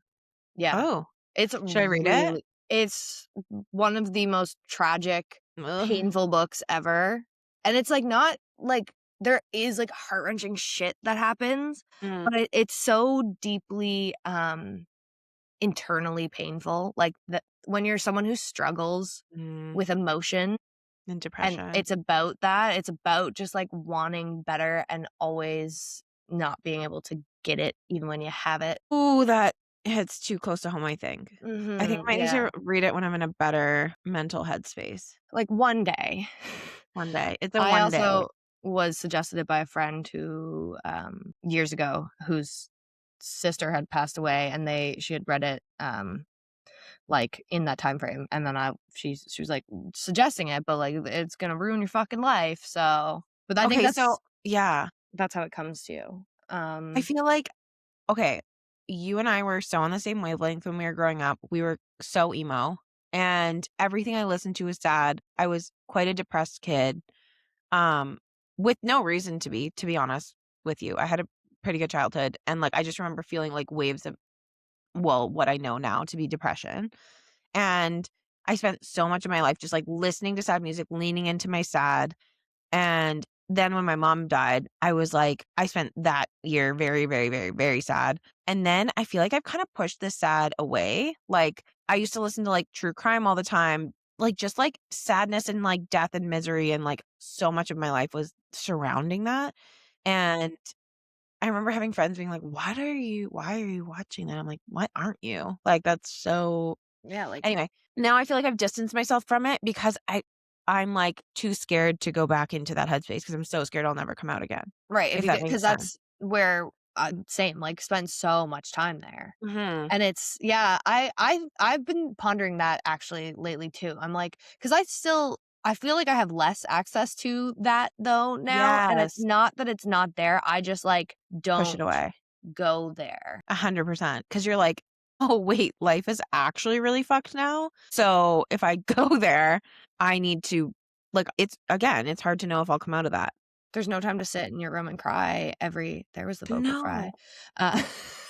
Yeah. Oh. It's Should I read it? it's one of the most tragic, Ugh. painful books ever. And it's like not like there is like heart-wrenching shit that happens, Mm. but it's so deeply internally painful. Like that when you're someone who struggles Mm. with emotion And and depression. it's about that, it's about just like wanting better and always not being able to get it even when you have it. Ooh, that hits too close to home, I think. I think I might need Yeah. to read it when I'm in a better mental headspace Like one day. one day. It's a I one day. also was suggested it by a friend who years ago whose sister had passed away and she had read it like in that time frame, and then she was like suggesting it, but like it's gonna ruin your fucking life. So but I think Okay, so yeah. that's how it comes to you. I feel like okay, you and I were so on the same wavelength when we were growing up. We were so emo, and everything I listened to was sad. I was quite a depressed kid, with no reason to be honest with you. I had a pretty good childhood, and, like, I just remember feeling, like, waves of, well, what I know now to be depression, and I spent so much of my life just, like, listening to sad music, leaning into my sad, and then when my mom died, I was like I spent that year very, very, very, very sad. And then I feel like I've kind of pushed the sad away. Like, I used to listen to, like, true crime all the time, like, just, like, sadness and, like, death and misery, and, like, so much of my life was surrounding that. And I remember having friends being like, why are you watching that?" I'm like, "Why aren't you?" Like, that's so Yeah, like anyway, now I feel like I've distanced myself from it because I'm, like, too scared to go back into that headspace because I'm so scared I'll never come out again, right if that because makes sense. that's where same like spend so much time there. Mhm. And it's yeah, I've been pondering that actually lately too. I'm like, because I feel like I have less access to that though now, and it's Yes. not that it's not there. I just like Push it don't away. go there. 100%, 'cause you're like, "Oh, wait, life is actually really fucked now?" So, if I go there, I need to like, it's hard to know if I'll come out of that. There's no time to sit in your room and cry there was the vocal fry, No. uh,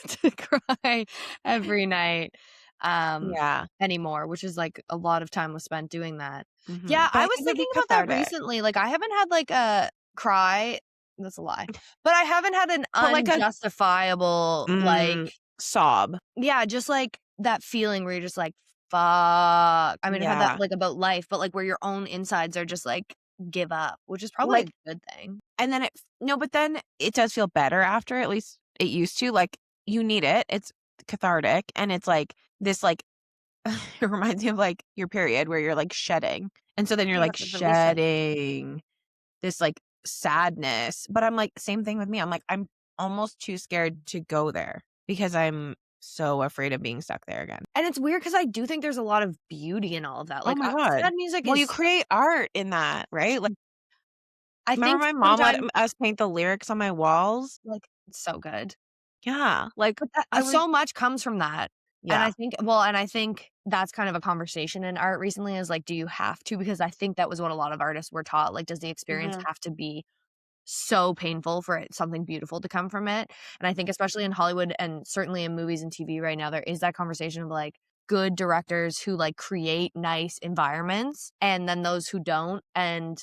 to cry every night Yeah. anymore, which is like a lot of time was spent doing that. Mhm. Yeah, But I I was think it'd thinking be about that cathartic. recently. Like I haven't had like a cry. That's a lie. But I haven't had an But, like, a unjustifiable like sob. yeah, just like that feeling where you're just like fuck. I mean, I've had that Yeah. like about life, but like where your own insides are just like give up, which is probably a Like good thing. and then no, but then it does feel better after, at least it used to, like, you need it. cathartic, and it's like this like it reminds me of like your period where you're like shedding. And so then you're Yeah, like releasing. shedding this like sadness. But I'm like, same thing with me. I'm like, I'm almost too scared to go there because I'm so afraid of being stuck there again. And it's weird because I do think there's a lot of beauty in all of that. Oh Like, my God. sad music Well, you is, create art in that, right? Like, I remember think my mom let sometimes, us paint the lyrics on my walls? like, it's so good. Yeah. Like, But that I was, so much comes from that. And yeah. I think that's kind of a conversation in art recently is like, do you have to? Because I think that was what a lot of artists were taught. Like, does the experience Mhm. have to be so painful for it something beautiful to come from it? And I think especially in Hollywood and certainly in movies and TV right now, there is that conversation of like good directors who like create nice environments and then those who don't, and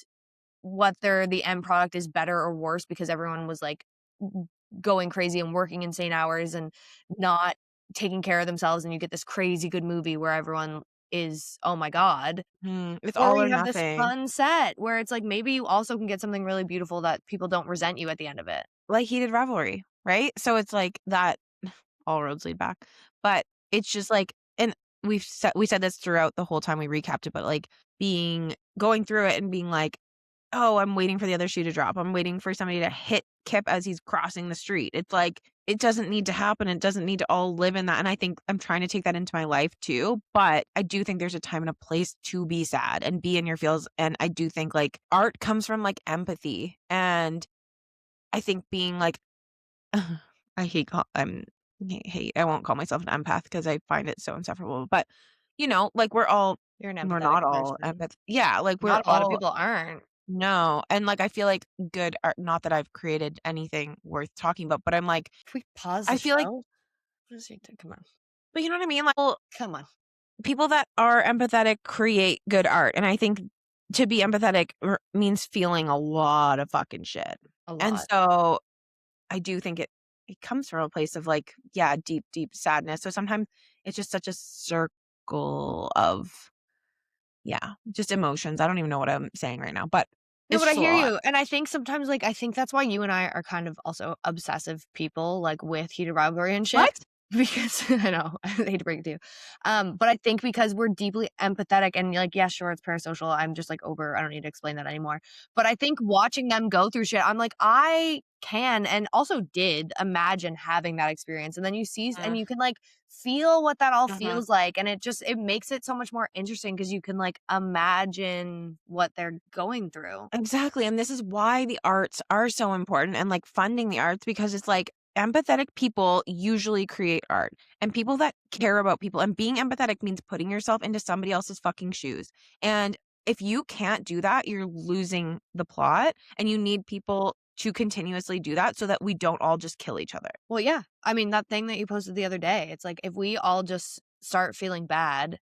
whether the end product is better or worse because everyone was like going crazy and working insane hours and not taking care of themselves, and you get this crazy good movie where everyone is, oh my god, It's or all or you have this nothing. fun set where it's like maybe you also can get something really beautiful that people don't resent you at the end of it. Like heated revelry, right? So it's like that all roads lead back. But it's just like, and we said this throughout the whole time we recapped it, but like going through it and being like, oh, I'm waiting for the other shoe to drop. I'm waiting for somebody to hit Kip as he's crossing the street. It's like, it doesn't need to happen. It doesn't need to all live in that. And I think I'm trying to take that into my life too. But I do think there's a time and a place to be sad and be in your feels. And I do think like art comes from like empathy. And I think being like, I hate, I won't call myself an empath because I find it so insufferable. But, like You're an we're empathetic not all person. empath. Yeah. Like we're Not a lot of all, people aren't. no. And like, I feel like good art, not that I've created anything worth talking about, but I'm like, Can we pause the I feel like, show? What is he doing? Come on. but you know what I mean? Like, well, Come on. people that are empathetic create good art. And I think to be empathetic means feeling a lot of fucking shit. A And lot. so I do think it comes from a place of like, yeah, deep, deep sadness. So sometimes it's just such a circle of, yeah, just emotions. I don't even know what I'm saying right now, but No, it's but I just a hear lot. you. And I think sometimes, like, I think that's why you and I are kind of also obsessive people, like, with heated rivalry and shit. What? Because I know, I hate to break it to you. But I think because we're deeply empathetic and like, yeah, sure, it's parasocial. I'm just like over, I don't need to explain that anymore. But I think watching them go through shit, I'm like, I can and also did imagine having that experience. And then you see and you can like feel what that all Mm-hmm. feels like. And it makes it so much more interesting because you can like imagine what they're going through. Exactly. And this is why the arts are so important and like funding the arts because it's like empathetic people usually create art and people that care about people and being empathetic means putting yourself into somebody else's fucking shoes. And if you can't do that, you're losing the plot and you need people to continuously do that so that we don't all just kill each other. Well, yeah. I mean, that thing that you posted the other day, it's like if we all just start feeling bad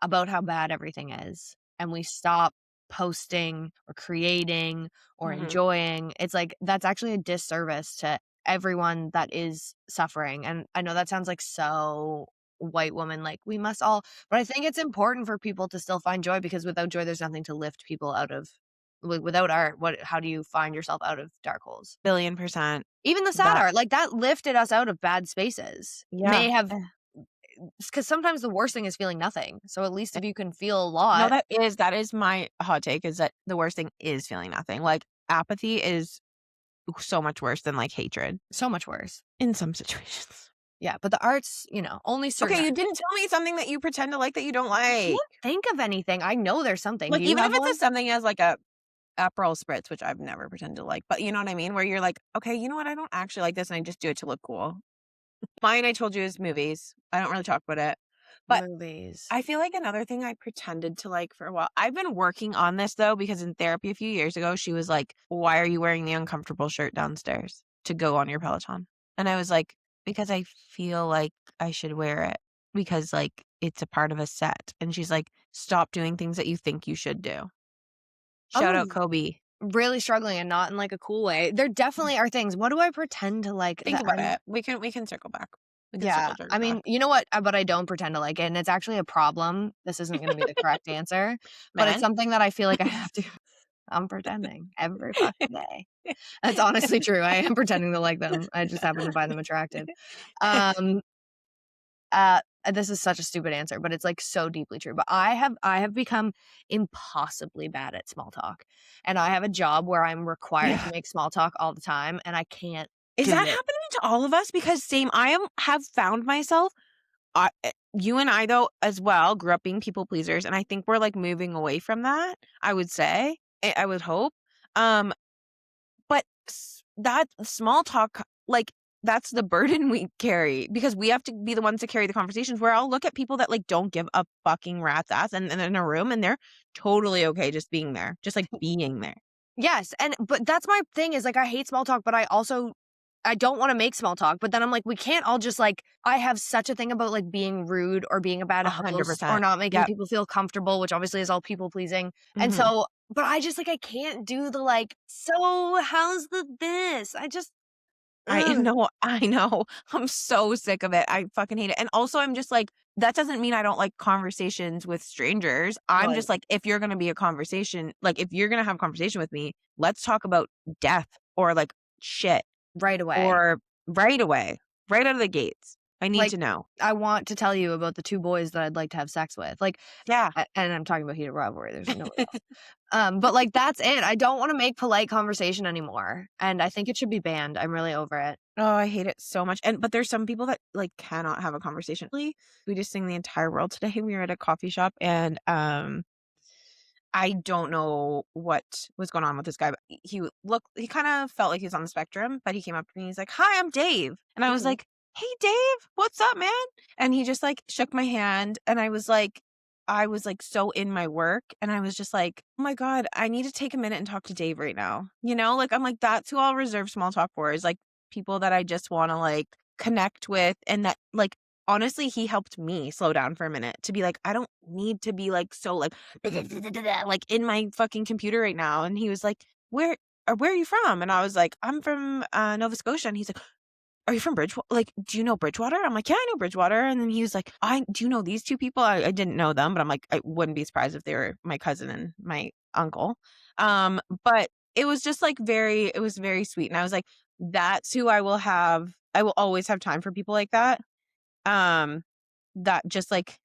about how bad everything is and we stop posting or creating or Mhm. enjoying, it's like that's actually a disservice to everyone that is suffering. And I know that sounds like so white woman, like we must all, but I think it's important for people to still find joy because without joy, there's nothing to lift people out of. Without art, how do you find yourself out of dark holes? Billion percent. Even the sad That art, like, that lifted us out of bad spaces. yeah. May have because sometimes the worst thing is feeling nothing. So at least if you can feel a No, lot, that is my hot take is that the worst thing is feeling nothing. Like apathy is so much worse than like hatred so much worse. in some situations. Yeah, but the arts, only certain Okay, you art. didn't tell me something that you pretend to like that you don't I like. can't think of anything. I know there's something. Do Like you even if have it's one? a something as like a Aperol spritz, which I've never pretended to like, but you know what I mean? Where you're like, okay, you know what? I don't actually like this and I just do it to look cool. Mine, I told you, is movies. I don't really talk about it. But Movies. I feel like another thing I pretended to like for a while. I've been working on this though, because in therapy a few years ago, she was like, why are you wearing the uncomfortable shirt downstairs to go on your Peloton? And I was like, because I feel like I should wear it because like it's a part of a set. And she's like, stop doing things that you think you should do. Shout out I'm Kobe. really struggling and not in, like, a cool way. There definitely are things. What do I pretend to like Think that about I'm it. We can circle back. We can Yeah, circle jerk I back. mean, you know what? But I don't pretend to like it, and it's actually a problem. This isn't gonna be the correct answer, but it's Men. something that I feel like I have to I'm pretending every fucking day. That's honestly true. I am pretending to like them. I just happen to find them attractive. Um, this is such a stupid answer, but it's like so deeply true. But I have become impossibly bad at small talk. And I have a job where I'm required to make small talk all the time, and I can't Is do that it. happening to all of us? Because same, have found myself, you and I though as well grew up being people pleasers, and I think we're like moving away from that. I would say, I would hope. Um, but that small talk, like that's the burden we carry because we have to be the ones to carry the conversations. Where I'll look at people that like don't give a fucking rat's ass, and in a room, and they're totally okay just being there, just like being there. Yes, but that's my thing is, like, I hate small talk, but I don't wanna make small talk, but then I'm like, we can't all just, like I have such a thing about, like, being rude or being a bad A hundred host or percent. not making Yep. people feel comfortable, which obviously is all people pleasing, and Mhm. so but I just, like, I can't do the, like, "So, how's the this?" I just I ugh. know, I know. I'm so sick of it. I fucking hate it. And also, I'm just like, that doesn't mean I don't like conversations with strangers. I'm Right. just like, if you're going to be a conversation, like, if you're going to have a conversation with me, let's talk about death or like shit Right away. or right away, right out of the gates. I need Like, to know. I want to tell you about the 2 boys that I'd like to have sex with, like, Yeah. and I'm talking about heated rivalry, there's nobody else. But, like, that's it. I don't wanna make polite conversation anymore, and I think it should be banned. I'm really over it. Oh, I hate it so much. But there's some people that like cannot have a conversation. We just sing the entire world today. We were at a coffee shop and I don't know what was going on with this guy, but he kind of felt like he was on the spectrum, but he came up to me. He's like, "Hi, I'm Dave." And I was Mhm. like, "Hey, Dave, what's up, man?" And he just like shook my hand. And I was like so in my work. And I was just like, "Oh my God, I need to take a minute and talk to Dave right now." Like I'm like, that's who I'll reserve small talk for, is like people that I just want to like connect with. And that like, honestly, he helped me slow down for a minute to be like, I don't need to be like so like like in my fucking computer right now. And he was like, where are you from? And I was like, I'm from Nova Scotia. And he's like, are you from Bridgewater? Like, do you know Bridgewater? I'm like, yeah, I know Bridgewater. And then he was like, I do you know these two people? I didn't know them, but I'm like, I wouldn't be surprised if they were my cousin and my uncle. But it was just like it was very sweet. And I was like, that's who I will always have time for people like that. Um, that just like,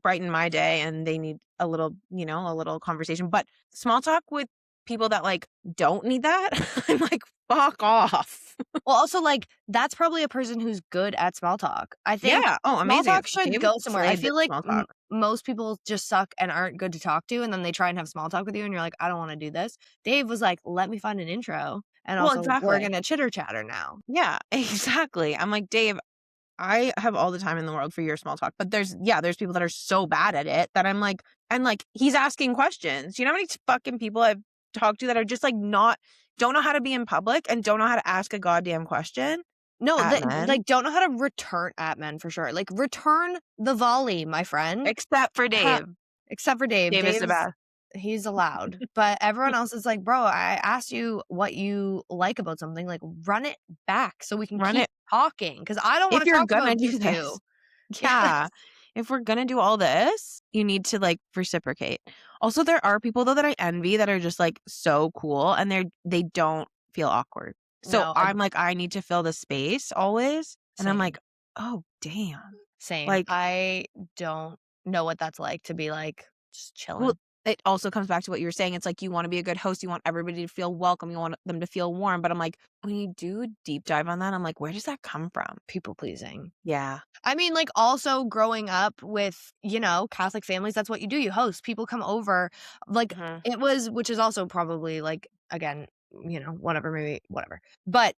brighten my day, and they need a little conversation. But small talk with people that like don't need that, I'm like, fuck off. Well, also, like, that's probably a person who's good at small talk. I think Yeah. Oh, small amazing. talk should David go somewhere. I slayed the feel like small talk. most people just suck and aren't good to talk to, and then they try and have small talk with you, and you're like, "I don't wanna do this." Dave was like, "Let me find an intro, and Well, also we're exactly. gonna chitter-chatter now." Yeah, exactly. I'm like, Dave, I have all the time in the world for your small talk, but there's people that are so bad at it that I'm like, and like he's asking questions. You know how many fucking people I've talked to that are just like don't know how to be in public and don't know how to ask a goddamn question No, at they, men, like, don't know how to return at men for sure. Like, return the volley, my friend. except for Ha Dave. except for Dave. Dave is the Dave's best. he's allowed, but everyone else is like, "Bro, I asked you what you like about something, like, run it back so we can Run keep it talking, because I don't if wanna you're talk about gonna you do 2." this. Yes. Yeah. If we're gonna do all this, you need to like reciprocate. Also, there are people though that I envy that are just like so cool, and they don't feel awkward. So No, I'm like, I need to fill the space always. And I'm same, like, oh damn. same. Like, I don't know what that's like to be, like, just well, chilling. it also comes back to what you were saying. It's like you want to be a good host, you want everybody to feel welcome, you want them to feel warm. But I'm like, when you do a deep dive on that, I'm like, where does that come from? People pleasing. Yeah. I mean, like, also growing up with, Catholic families, that's what you do. You host. People come over. Like, Mhm. it was, which is also probably, like, again, whatever, maybe, whatever. But,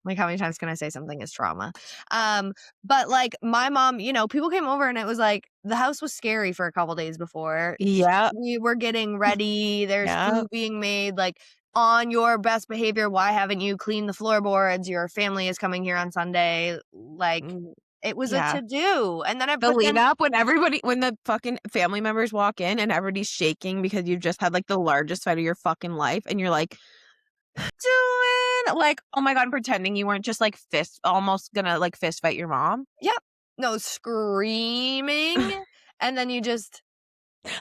like, how many times can I say something is trauma? But, like, my mom, people came over and it was like, the house was scary for a couple days before. Yeah. We were getting ready. There's Yeah. food being made. Like, on your best behavior, why haven't you cleaned the floorboards? Your family is coming here on Sunday. Like, Mm, it was a yeah. to-do, and then The but lead then up when the fucking family members walk in and everybody's shaking because you've just had like the largest fight of your fucking life, and you're like, doing like, oh my God, pretending you weren't just like almost gonna like fist fight your mom. yep. No, screaming, and then you just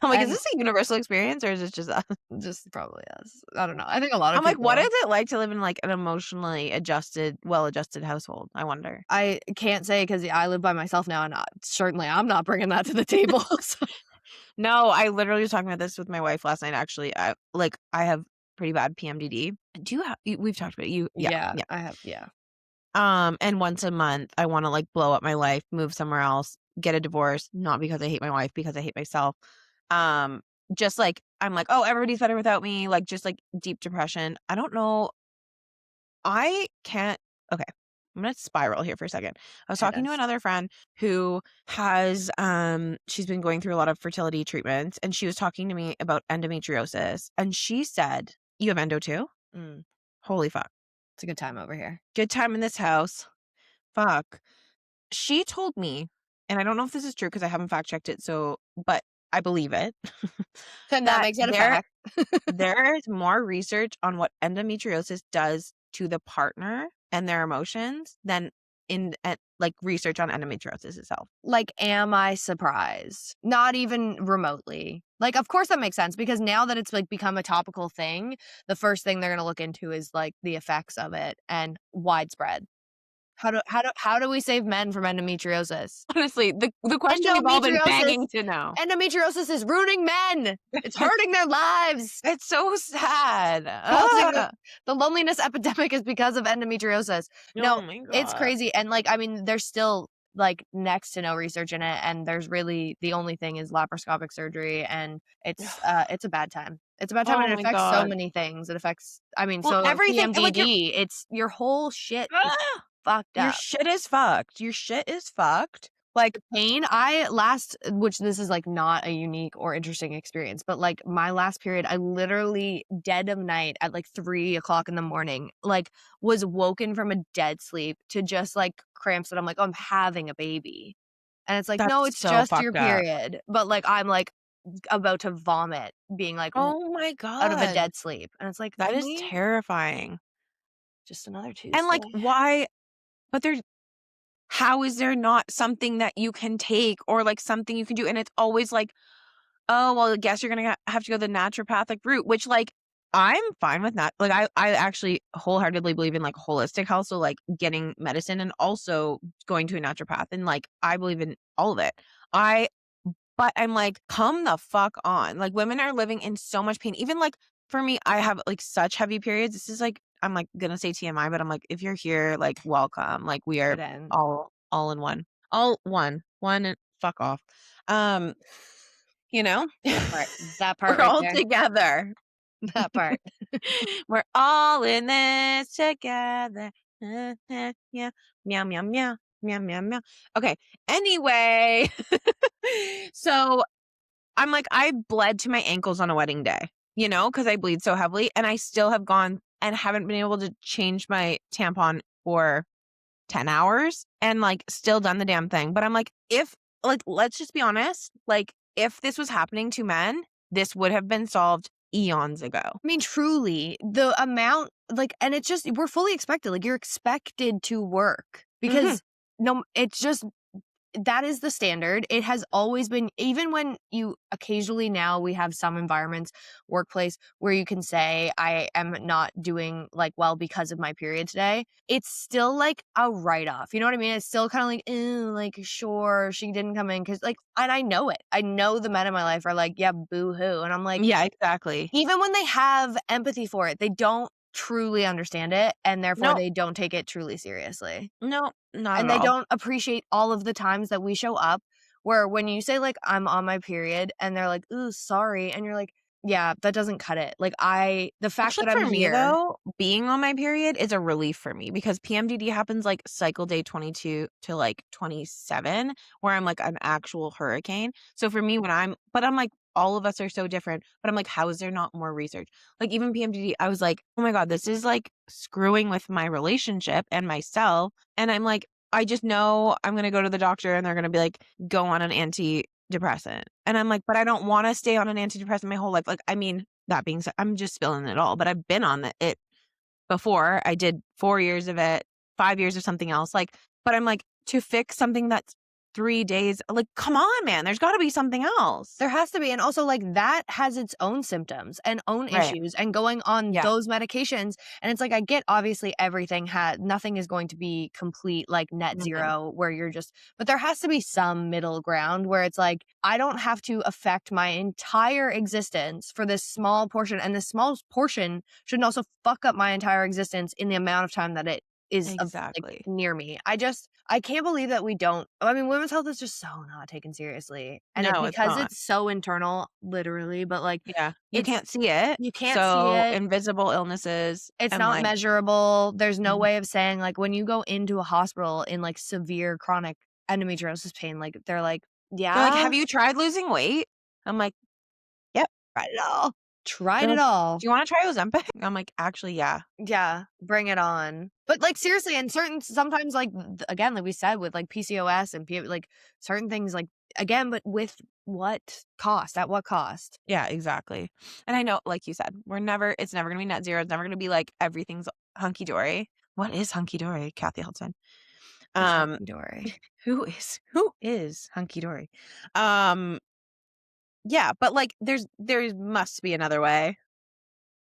I'm like, is And this a universal experience or is it just us? just probably us. I don't know. I think a lot of I'm like, what people. is it like to live in like an emotionally well-adjusted household? I wonder. I can't say because I live by myself now, and certainly I'm not bringing that to the table. So. No, I literally was talking about this with my wife last night. Actually, I have pretty bad PMDD. Do you have? We've talked about it. Yeah, Yeah. I have. Yeah. And once a month, I want to like blow up my life, move somewhere else, get a divorce. Not because I hate my wife, because I hate myself. Just like I'm like, oh, everybody's better without me. Like just like deep depression. I don't know. I can't. Okay. I'm going to spiral here for a second. I was talking to another friend who has, she's been going through a lot of fertility treatments, and she was talking to me about endometriosis. And she said, you have endo too? Mm, Holy fuck. it's a good time over here. Good time in this house. Fuck. She told me, and I don't know if this is true because I haven't fact checked it. But I believe it. And that that makes it a fact. there is more research on what endometriosis does to the partner and their emotions than like research on endometriosis itself. Like, am I surprised? Not even remotely. Like, of course that makes sense because now that it's like become a topical thing, the first thing they're going to look into is like the effects of it and widespread. How do we save men from endometriosis? Honestly, the question we've all been begging to know. Endometriosis is ruining men. It's hurting their lives. It's so sad. The loneliness epidemic is because of endometriosis. No, Oh my God. it's crazy. And like, I mean, there's still like next to no research in it. And there's really, the only thing is laparoscopic surgery. And it's a bad time. It's a bad time, Oh and it my affects so God. many things. It affects, I mean, Well, so everything, like, PMDD, it's your whole shit is fucked your up. shit is fucked. Your shit is fucked. Like, Pain, which this is like not a unique or interesting experience, but like my last period, I literally dead of night at like 3:00 in the morning, like was woken from a dead sleep to just like cramps that I'm like, oh, I'm having a baby. And it's like, that's no, it's so just your fucked up. period. But like, I'm like about to vomit, being like Oh my out of a God. dead sleep. And it's like, That is really? terrifying. Just another Tuesday. And like, why? But how is there not something that you can take or like something you can do? And it's always like, oh, well, I guess you're going to have to go the naturopathic route, which like I'm fine with that. Like I actually wholeheartedly believe in like holistic health. So like getting medicine and also going to a naturopath. And like, I believe in all of it. But I'm like, come the fuck on. Like women are living in so much pain. Even like for me, I have like such heavy periods. This is like, I'm like gonna say TMI, but I'm like, if you're here, like welcome. Like we are all in one. All one and fuck off. You know? That part We're right all there. together. That part. We're all in this together. Yeah. Meow, meow, meow. Meow, meow, meow. Okay. Anyway. So I'm like, I bled to my ankles on a wedding day, you know, because I bleed so heavily. And I still have gone and haven't been able to change my tampon for 10 hours and like still done the damn thing. But I'm like, let's just be honest, like if this was happening to men, this would have been solved eons ago. I mean, truly, the amount, like, and it's just, we're fully expected. Like, you're expected to work because no, it's just, that is the standard. It has always been, even when you occasionally now we have some environments, workplace, where you can say, I am not doing like well because of my period today. It's still like a write off. You know what I mean? It's still kind of like, like, sure, she didn't come in because like, and I know it. I know the men in my life are like, yeah, boo hoo. And I'm like, yeah, exactly. even when they have empathy for it, they don't truly understand it, and therefore they don't take it truly seriously. No, not And at they all. don't appreciate all of the times that we show up where when you say like, I'm on my period, and they're like, ooh, sorry. And you're like, yeah, that doesn't cut it. Like the fact Actually, that I'm for me here. though, being on my period is a relief for me because PMDD happens like cycle day 22 to like 27, where I'm like an actual hurricane. So for me, but I'm like, all of us are so different. But I'm like, how is there not more research? Like even PMDD, I was like, oh my God, this is like screwing with my relationship and myself. And I'm like, I just know I'm going to go to the doctor and they're going to be like, go on an antidepressant. And I'm like, but I don't want to stay on an antidepressant my whole life. Like, I mean, that being said, I'm just spilling it all, but I've been on it before. I did 4 years of it, 5 years of something else. Like, but I'm like, to fix something that's 3 days. Like, come on, man. There's got to be something else. There has to be. And also, like, that has its own symptoms and own Right. issues and going on Yeah. those medications. And it's like, I get, obviously, nothing is going to be complete, like, net zero where you're just, but there has to be some middle ground where it's like, I don't have to affect my entire existence for this small portion. And this small portion shouldn't also fuck up my entire existence in the amount of time that it is Exactly. near me. I can't believe that we don't. I mean, women's health is just so not taken seriously, and No, it's because not. it's so internal, literally. But like, Yeah, you can't see it. You can't so see it. invisible illnesses. It's and not like, measurable. There's no Mhm. way of saying, like, when you go into a hospital in like severe chronic endometriosis pain, like they're like, yeah, They're like, have you tried losing weight? I'm like, yep, tried it all. tried They're it like, all. do you want to try Ozempic? I'm like, actually, yeah. Yeah, bring it on. But like, seriously, and sometimes, like, again, like we said, with like PCOS and like certain things, like, again, but with what cost? At what cost? Yeah, exactly. And I know, like you said, it's never gonna be net zero. It's never gonna be like everything's hunky dory. What is hunky dory, Kathy Hilton? Dory. Who is hunky dory? Yeah, but like there must be another way.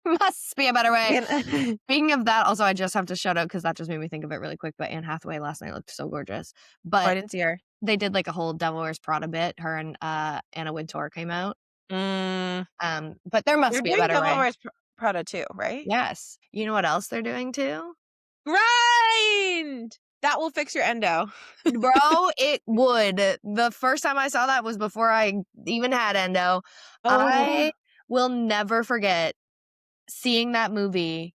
Must be a better way. And- Speaking of that, also, I just have to shout out, because that just made me think of it really quick, but Anne Hathaway last night looked so gorgeous. I But didn't see her. they did like a whole Devil Wears Prada bit. Her and Anna Wintour came out. But there must They're be a doing better Devil way. Wears Prada too, right? Yes. You know what else they're doing too? Grind! That will fix your endo. Bro, it would. The first time I saw that was before I even had endo. I will never forget seeing that movie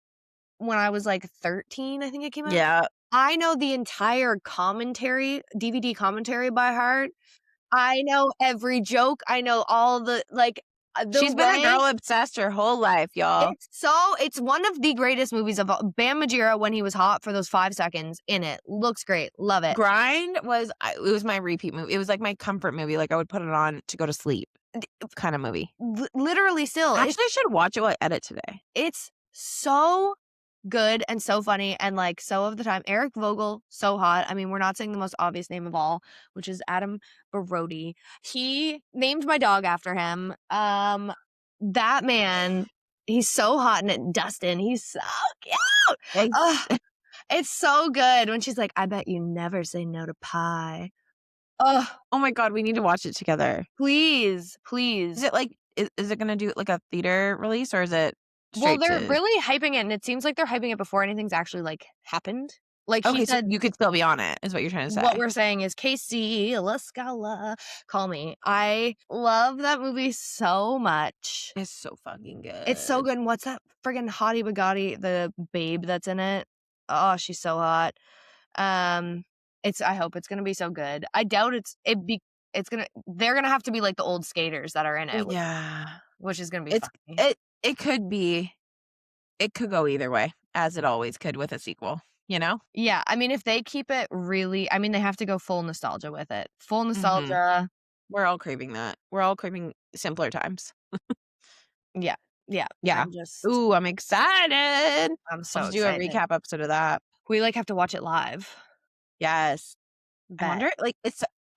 when I was like 13, I think it came out. Yeah. I know the entire DVD commentary by heart. I know every joke. I know all the, like, She's been a girl obsessed her whole life, y'all. It's one of the greatest movies of all. Bam Margera, when he was hot for those 5 seconds in it, looks great. Love it. Grind it was my repeat movie. It was like my comfort movie. Like I would put it on to go to sleep kind of movie. Literally still. Actually, I should watch it while I edit today. It's so good and so funny, and like, so of the time. Eric Vogel, so hot. I mean, we're not saying the most obvious name of all, which is Adam Brody. He named my dog after him. That man, he's so hot in it. Dustin, he's so cute. It's so good when she's like, I bet you never say no to pie. Oh my God, we need to watch it together. Please. Is it like, is it going to do like a theater release, or is it Well, they're really hyping it, and it seems like they're hyping it before anything's actually like happened. Like, okay, he so said, you could still be on it, is what you're trying to say. what we're saying is, Casey La Scala, call me. I love that movie so much. It's so fucking good. It's so good. And what's that friggin' hottie Bugatti, the babe that's in it? Oh, she's so hot. I hope it's gonna be so good. I doubt they're gonna have to be like the old skaters that are in it. Yeah. Which is gonna be funny. It could go either way, as it always could with a sequel, you know? Yeah, I mean, if they keep it really, I mean, they have to go full nostalgia with it. Full nostalgia. We're all craving that. We're all craving simpler times. Yeah. Ooh, I'm excited. I'm so Let's do a excited. recap episode of that. We like have to watch it live. Yes. Bet. I wonder, like,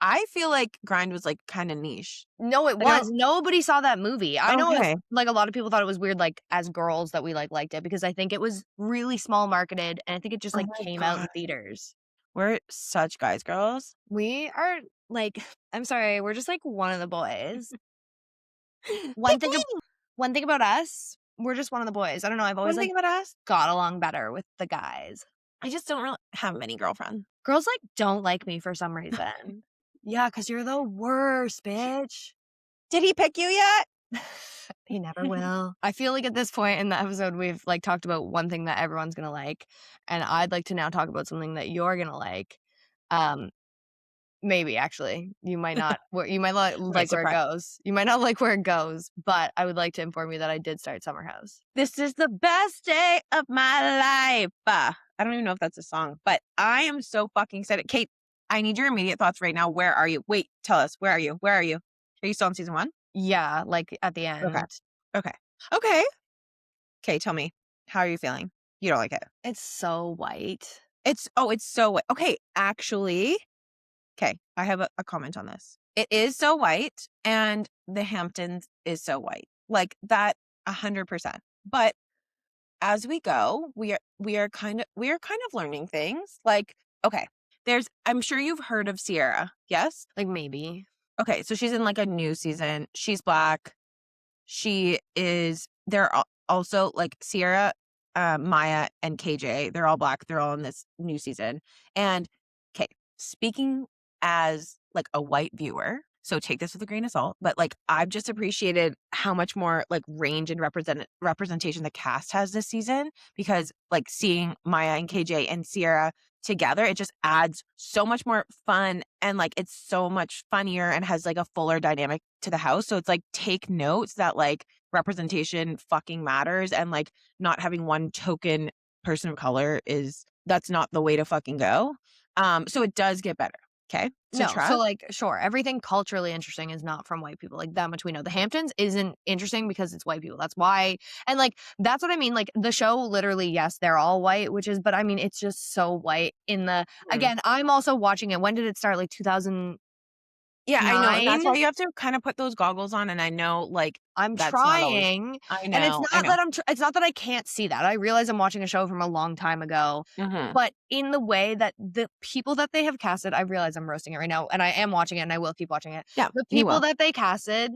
I feel like Grind was like kind of niche. No, it was. Nobody saw that movie. I know Okay. like a lot of people thought it was weird, like, as girls, that we like liked it, because I think it was really small marketed, and I think it just like Oh my came out in God. theaters. We're such guys, girls. We are like, I'm sorry, we're just like one of the boys. One thing about us, we're just one of the boys. I don't know. I've always One like thing about us, got along better with the guys. I just don't really have many girlfriends. Girls like don't like me for some reason. Yeah, because you're the worst, bitch. Did he pick you yet? He never will. I feel like at this point in the episode, we've like talked about one thing that everyone's gonna like, and I'd like to now talk about something that you're gonna like. Maybe actually, you might not. You might not like where it goes. You might not like where it goes, but I would like to inform you that I did start Summer House. This is the best day of my life. I don't even know if that's a song, but I am so fucking excited. Kate, I need your immediate thoughts right now. Where are you? Wait, tell us. Where are you? Where are you? Are you still on season 1? Yeah, like at the end. Okay. Okay, tell me. How are you feeling? You don't like it? It's so white. It's so white. Okay, actually, Okay, I have a comment on this. It is so white, and the Hamptons is so white. Like that 100%. But as we go, we are kind of learning things. Like, okay, I'm sure you've heard of Sierra. Yes? Like, maybe. Okay, so she's in like a new season. She's Black. They're also like Sierra, Maya, and KJ. They're all Black. They're all in this new season. And okay, speaking as like a white viewer, so take this with a grain of salt, but like I've just appreciated how much more like range and representation the cast has this season, because like seeing Maya and KJ and Sierra together, it just adds so much more fun, and like it's so much funnier and has like a fuller dynamic to the house. So it's like, take notes that like representation fucking matters, and like not having one token person of color that's not the way to fucking go. So it does get better. Okay. So No, trust. so like, sure, everything culturally interesting is not from white people. Like, that much we know. The Hamptons isn't interesting because it's white people. That's why. And like, that's what I mean. Like, the show literally, yes, they're all white, but I mean, it's just so white again, I'm also watching it. When did it start? Like 2000. Yeah, I know. And that's 9? why you have to kind of put those goggles on. And I know, like, I'm that's not always. trying. I And it's know. not that it's not that I can't see that. I realize I'm watching a show from a long time ago. Mhm. But in the way that the people that they have casted, I realize I'm roasting it right now, and I am watching it, and I will keep watching it. Yeah, The you people will. that they casted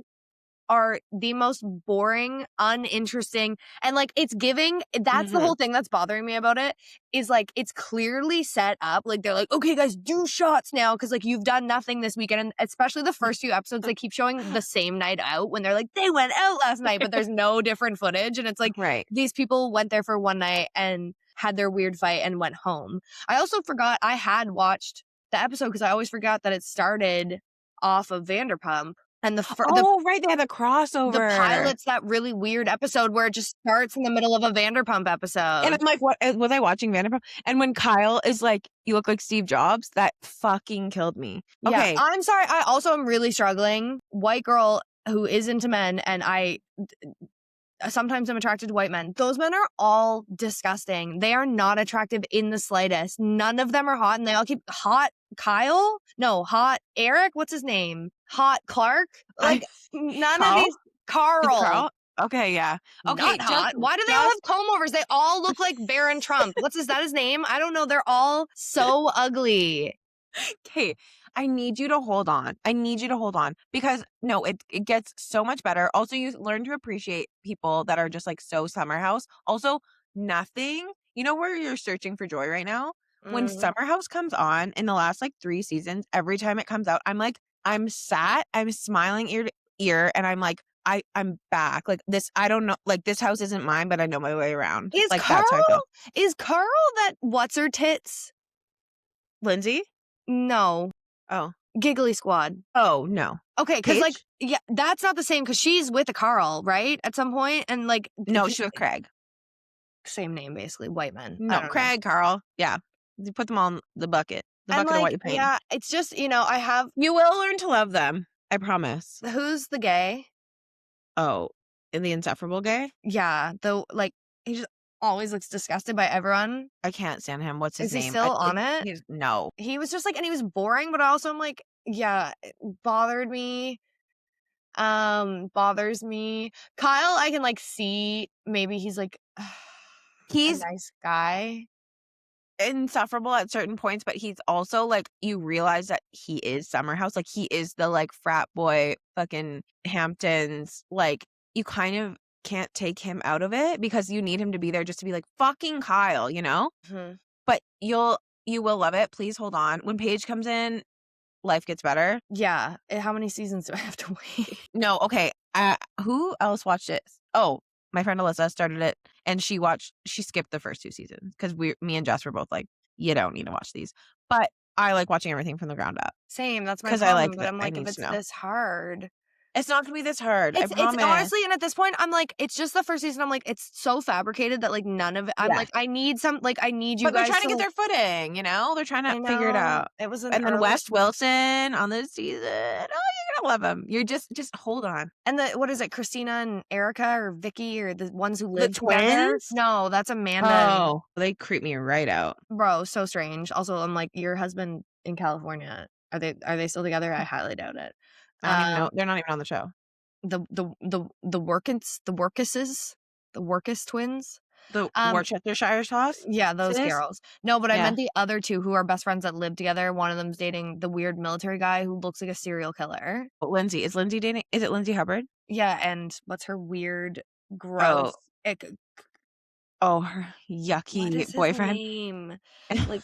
are the most boring, uninteresting, and like, it's giving. That's the whole thing that's bothering me about it, is like, it's clearly set up. Like, they're like, okay, guys, do shots now, because like, you've done nothing this weekend. And especially the first few episodes, they keep showing the same night out, when they're like, they went out last night, but there's no different footage. And it's like, Right. these people went there for one night and had their weird fight and went home. I also forgot I had watched the episode, because I always forgot that it started off of Vanderpump. And Right. They had the crossover. the pilot's that really weird episode where it just starts in the middle of a Vanderpump episode. And I'm like, what was I watching Vanderpump? And when Kyle is like, you look like Steve Jobs, that fucking killed me. Okay. Yeah, I'm sorry. I also am really struggling. White girl who is into men, and sometimes I'm attracted to white men. Those men are all disgusting. They are not attractive in the slightest. None of them are hot, and they all keep hot Kyle? No, hot Eric? What's his name? Hot Clark? Like, none Carl? of these. Carl. Okay, yeah. Okay, Not hot. Why do they all have comb overs? They all look like Baron Trump. Is that his name? I don't know. They're all so ugly. Okay, I need you to hold on. Because no, it gets so much better. Also, you learn to appreciate people that are just like so Summer House. Also, nothing. You know where you're searching for joy right now? When Summer House comes on in the last like 3 seasons, every time it comes out, I'm smiling ear to ear, and I'm like, I'm back. Like this, I don't know, like this house isn't mine, but I know my way around. Is like Carl? That's how I feel. Is Carl that what's her tits? Lindsay? No. Oh. Giggly Squad. Oh, no. Okay, because Paige? like, yeah, that's not the same, because she's with a Carl, right? At some point, and like, No, she's with Craig. Same name, basically. White men. No, Craig, Carl. Yeah. You put them all in the bucket. The bucket like, of what you paint. Yeah, it's just, you will learn to love them. I promise. Who's the gay? Oh, in the insufferable gay? Yeah, he just always looks disgusted by everyone. I can't stand him. What's his name? Is he still on it? No. He was just like, and he was boring, but also I'm like, yeah, it bothered me. Bothers me. Kyle, I can like see, maybe he's like, he's a nice guy. Insufferable at certain points, but he's also like, you realize that he is Summer House. Like, he is the like frat boy fucking Hamptons. Like, you kind of can't take him out of it, because you need him to be there just to be like fucking Kyle, you know? Mm-hmm. But you will love it. Please hold on. When Paige comes in, life gets better. Yeah. How many seasons do I have to wait? No, okay. Who else watched it? Oh, my friend Alyssa started it, and she skipped the first 2 seasons, because me and Jess were both like, you don't need to watch these. But I like watching everything from the ground up. Same. That's my problem. I like but I'm like, if it's this hard. It's not gonna be this hard. It's I promise. honestly, and at this point, I'm like, it's just the first season. I'm like, it's so fabricated that like none of it. I'm like, I need you but guys. But they're trying to get their footing, you know? They're trying to figure it out. It was and then West Wilson on this season. Oh, you're gonna love him. You're just hold on. And what is it? Christina and Erica or Vicky, or the ones who live together? Twins? No, that's Amanda. Oh, they creep me right out. Bro, so strange. Also, I'm like, your husband in California. Are they still together? I highly doubt it. I don't even know. They're not even on the show. The Workuses, the Workus twins. The Um, Worcestershire sauce? Yeah, those Sis? girls. No, but I Yeah. meant the other two who are best friends that live together. One of them's dating the weird military guy who looks like a serial killer. Lindsay. Is Lindsay dating? Is it Lindsay Hubbard? Yeah, and what's her weird, Oh. gross, Oh, her what yucky is his boyfriend. name? Like,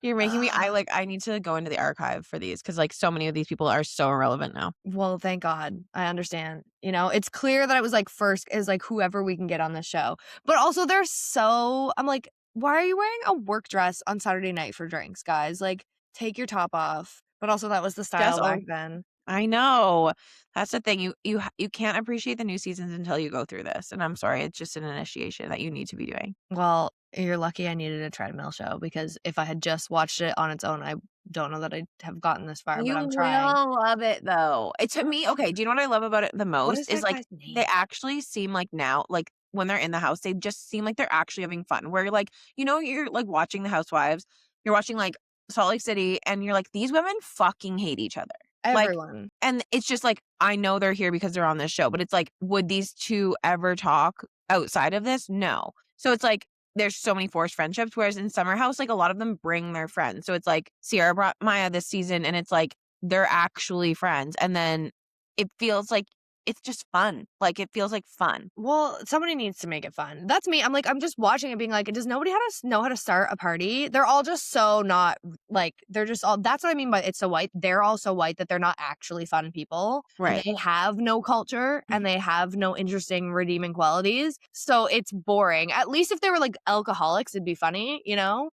You're making me I need to go into the archive for these because like so many of these people are so irrelevant now. well, thank God. I understand. You know, it's clear that it was like first is like whoever we can get on the show. But also they're so I'm like, why are you wearing a work dress on Saturday night for drinks, guys? Like, take your top off. But also that was the style Just back then. I know. That's the thing. You can't appreciate the new seasons until you go through this. And I'm sorry, it's just an initiation that you need to be doing. Well, you're lucky I needed a treadmill show because if I had just watched it on its own, I don't know that I'd have gotten this far, You but I'm trying. will love it though. It to me, okay, do you know what I love about it the What most is is that like guy's name? they actually seem like now, like when they're in the house, they just seem like they're actually having fun. Where like, you're like watching the housewives, you're watching like Salt Lake City, and you're like, these women fucking hate each other. Like, Everyone. and it's just like, I know they're here because they're on this show, but it's like, would these two ever talk outside of this? No. So it's like, there's so many forced friendships. Whereas in Summer House, like a lot of them bring their friends. So it's like Sierra brought Maya this season and it's like, they're actually friends. And then it feels like it's just fun. Like it feels like fun. Well, somebody needs to make it fun. That's me. I'm like, I'm just watching it being like, does nobody know how to start a party? They're all just so not like, they're just all, that's what I mean by it's so white. They're all so white that they're not actually fun people. Right. They have no culture and they have no interesting redeeming qualities. So it's boring. At least if they were like alcoholics, it'd be funny, you know?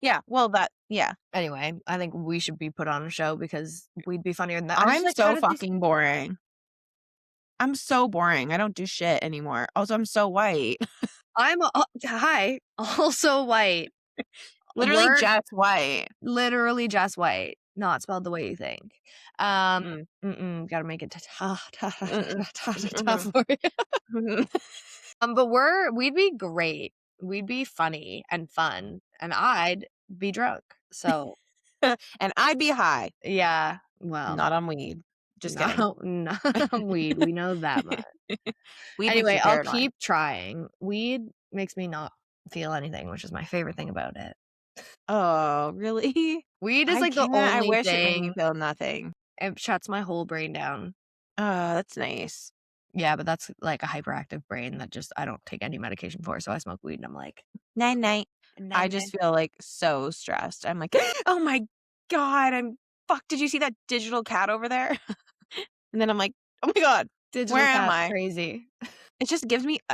Yeah. Well, yeah. Anyway, I think we should be put on a show because we'd be funnier than that. I'm so fucking boring. I'm so boring. I don't do shit anymore. Also, I'm so white. Hi, also white. Literally Jess White. Literally Jess White. Not spelled the way you think. Gotta make it tough for you. But we'd be great. We'd be funny and fun, and I'd be drunk. So, and I'd be high. Yeah, well, not on weed. Just kidding. Not on weed. We know that much. Anyway, I'll keep trying. Weed makes me not feel anything, which is my favorite thing about it. Oh, really? Weed is like the only I wish thing. It made me feel nothing. It shuts my whole brain down. Oh, that's nice. Yeah, but that's like a hyperactive brain that just I don't take any medication for. So I smoke weed and I'm like, night. I just feel like so stressed. I'm like, oh my God, did you see that digital cat over there? And then I'm like, oh my God, digital where am I? Crazy. It just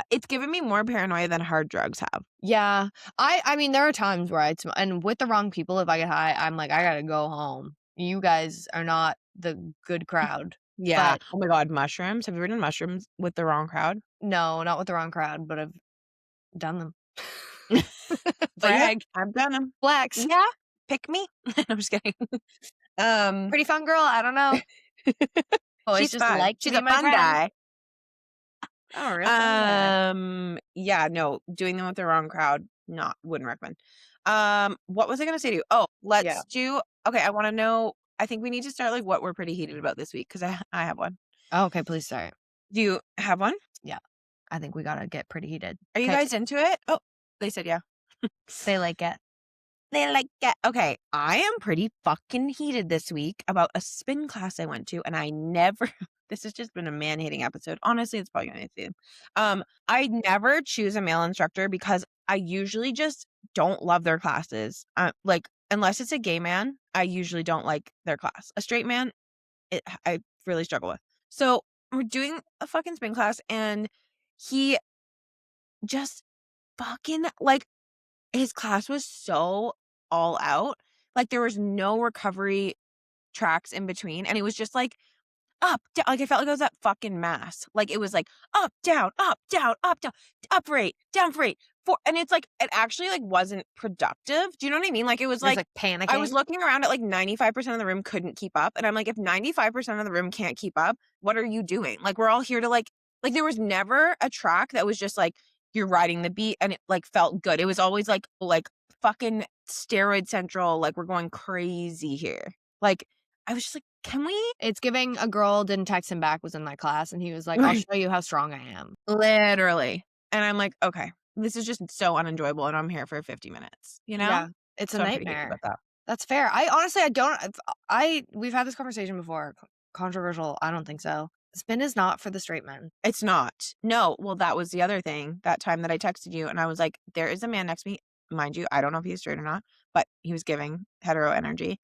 it's giving me more paranoia than hard drugs have. Yeah. I mean, there are times where and with the wrong people, if I get high, I'm like, I gotta go home. You guys are not the good crowd. Yeah. Oh my God, mushrooms. Have you ever done mushrooms with the wrong crowd? No, not with the wrong crowd, but I've done them. Brag. Yeah, I've done them. Flex. Yeah. Pick me. I'm just kidding. Pretty fun girl. I don't know. She's just fun. She's a fun guy. Oh, really? Yeah, no, doing them with the wrong crowd, wouldn't recommend. What was I gonna say to you? Oh, let's do. Okay, I want to know. I think we need to start like what we're pretty heated about this week because I have one. Oh, okay, please start. Do you have one? Yeah, I think we gotta get pretty heated. Are you guys into it? Oh, they said yeah. They like it. They like it. Okay, I am pretty fucking heated this week about a spin class I went to, and I never. This has just been a man-hating episode. Honestly, it's probably gonna be. I never choose a male instructor because I usually just don't love their classes. Like unless it's a gay man, I usually don't like their class. A straight man, I really struggle with. So we're doing a fucking spin class, and he just fucking like his class was so all out. Like there was no recovery tracks in between, and it was just like up, down. Like I felt like I was at fucking mass. Like it was like up, down, up, down, up, down, up rate, down rate. And it's like it actually like wasn't productive. Do you know what I mean? Like it was like panicking. I was looking around at like 95% of the room couldn't keep up, and I'm like, if 95% of the room can't keep up, what are you doing? Like we're all here to like there was never a track that was just like you're riding the beat and it like felt good. It was always like fucking steroid central, like we're going crazy here. Like I was just like, can we? It's giving a girl didn't text him back was in my class and he was like, I'll show you how strong I am. Literally. And I'm like, okay, this is just so unenjoyable and I'm here for 50 minutes, you know? Yeah, it's a So I'm pretty happy nightmare. about that. That's fair. I honestly, we've had this conversation before. Controversial. I don't think so. Spin is not for the straight men. It's not. No. Well, that was the other thing that time that I texted you and I was like, there is a man next to me. Mind you, I don't know if he's straight or not, but he was giving hetero energy.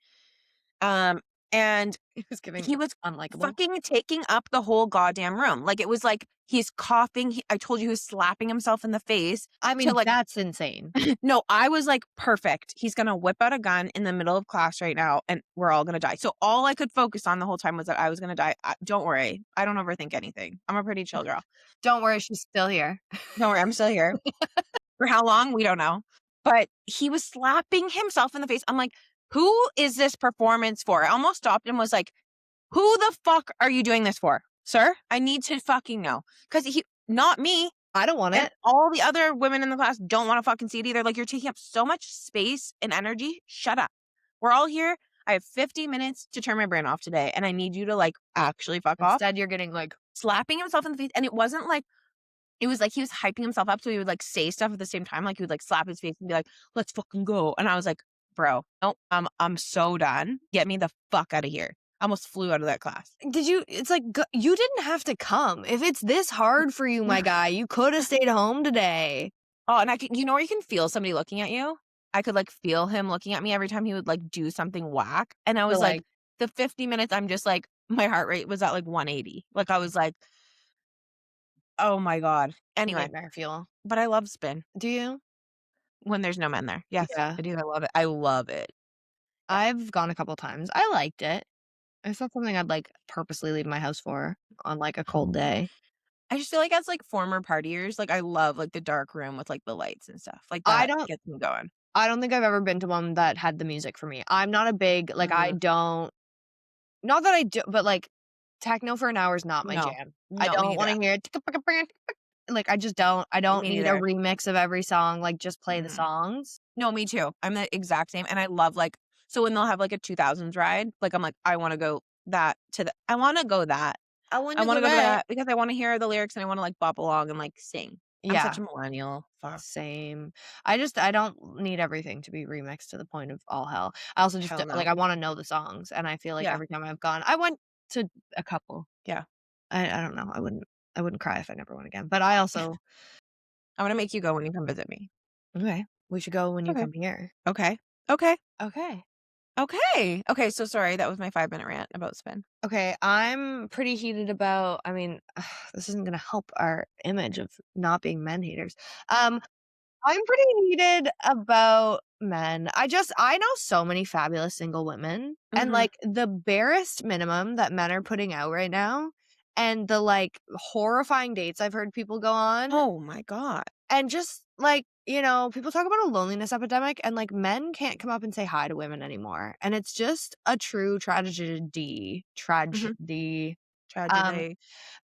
And He was giving he was unlikable. fucking taking up the whole goddamn room. Like it was like he's coughing. I told you he was slapping himself in the face. I mean, like, that's insane. no, I was like, perfect. He's going to whip out a gun in the middle of class right now and we're all going to die. So all I could focus on the whole time was that I was going to die. Don't worry. I don't overthink anything. I'm a pretty chill girl. Don't worry. She's still here. Don't worry. I'm still here. For how long? We don't know. But he was slapping himself in the face. I'm like, who is this performance for? I almost stopped and was like, who the fuck are you doing this for, sir? I need to fucking know. Because not me. I don't want And it. all the other women in the class don't want to fucking see it either. Like, you're taking up so much space and energy. Shut up. We're all here. I have 50 minutes to turn my brain off today. And I need you to, like, actually fuck off. Instead, you're getting, like, slapping himself in the face. And it wasn't like, it was like he was hyping himself up. So he would, like, say stuff at the same time. Like, he would, like, slap his face and be like, let's fucking go. And I was like, bro, no, I'm so done. Get me the fuck out of here. I almost flew out of that class. It's like, you didn't have to come. If it's this hard for you, my guy, you could have stayed home today. Oh, and where you can feel somebody looking at you? I could, like, feel him looking at me every time he would, like, do something whack. And I was like, the 50 minutes, I'm just like, my heart rate was at, like, 180. Like, I was like, oh my God. Anyway. Nightmare fuel. But I love spin. Do you? When there's no men there. Yes, Yeah. I do. I love it. I love it. I've gone a couple times. I liked it. It's not something I'd, like, purposely leave my house for on, like, a cold day. I just feel like as, like, former partiers, like, I love, like, the dark room with, like, the lights and stuff. Like, I that don't gets me going. I don't think I've ever been to one that had the music for me. I'm not a big, like, I don't not that I do, but, like, techno for an hour is not my jam. I don't wanna hear it. Like, I just don't. I don't need a remix of every song, like, just play the songs. No, me too. I'm the exact same, and I love, like, so when they'll have, like, a 2000s ride, like, I'm like, I wanna go that to the I wanna go that. I wanna go to that because I wanna hear the lyrics and I wanna, like, bop along and, like, sing. I'm such a millennial. Fuck. Same. I don't need everything to be remixed to the point of all hell. I also just Hell no. like, I wanna know the songs, and I feel like every time I've gone I went to a couple. Yeah. I don't know. I wouldn't cry if I never went again, but I also I'm gonna make you go when you come visit me. Okay. We should go when you come here. Okay. Okay. Okay. Okay. Okay, so sorry, that was my 5-minute rant about spin. Okay, I'm pretty heated about I mean, this isn't gonna help our image of not being men haters. I'm pretty heated about men. I know so many fabulous single women, and, like, the barest minimum that men are putting out right now, and the, like, horrifying dates I've heard people go on. Oh my God. And just, like, you know, people talk about a loneliness epidemic, and, like, men can't come up and say hi to women anymore, and it's just a true tragedy. Tragedy.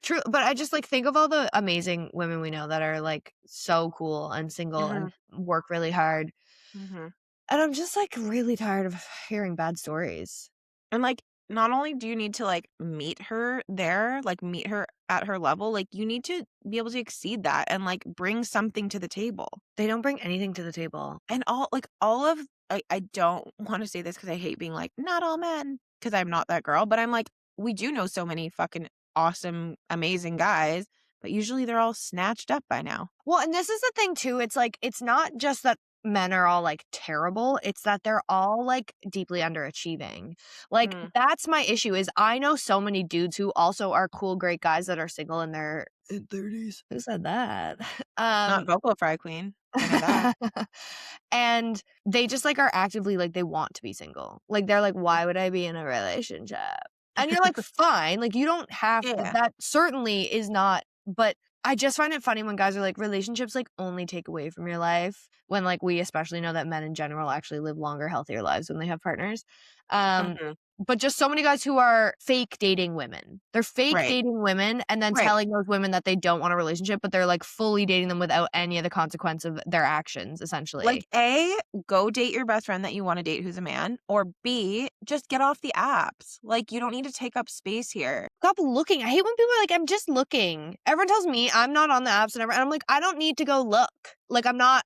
True, but I just, like, think of all the amazing women we know that are, like, so cool and single and work really hard. And I'm just, like, really tired of hearing bad stories. And, like, not only do you need to, like, meet her there, like, meet her at her level, like, you need to be able to exceed that and, like, bring something to the table. They don't bring anything to the table. And all of I don't wanna say this because I hate being like, "Not all men," because I'm not that girl, but I'm like, we do know so many fucking awesome, amazing guys, but usually they're all snatched up by now. Well, and this is the thing too, it's like, it's not just that men are all, like, terrible, it's that they're all, like, deeply underachieving. Like, that's my issue is I know so many dudes who also are cool, great guys that are single in their 30s. Who said that? Not vocal fry queen. I know that. And they just, like, are actively, like, they want to be single. Like, they're like, "Why would I be in a relationship?" And you're like, "Fine." Like, you don't have to. That certainly is not, but I just find it funny when guys are like, relationships, like, only take away from your life when, like, we especially know that men in general actually live longer, healthier lives when they have partners. but just so many guys who are fake dating women. They're fake Right. dating women and then Right. telling those women that they don't want a relationship, but they're like fully dating them without any of the consequence of their actions, essentially. Like, A, go date your best friend that you want to date who's a man, or B, just get off the apps. Like, you don't need to take up space here. Stop looking. I hate when people are like, I'm just looking. Everyone tells me I'm not on the apps and I'm like, I don't need to go look. Like, I'm not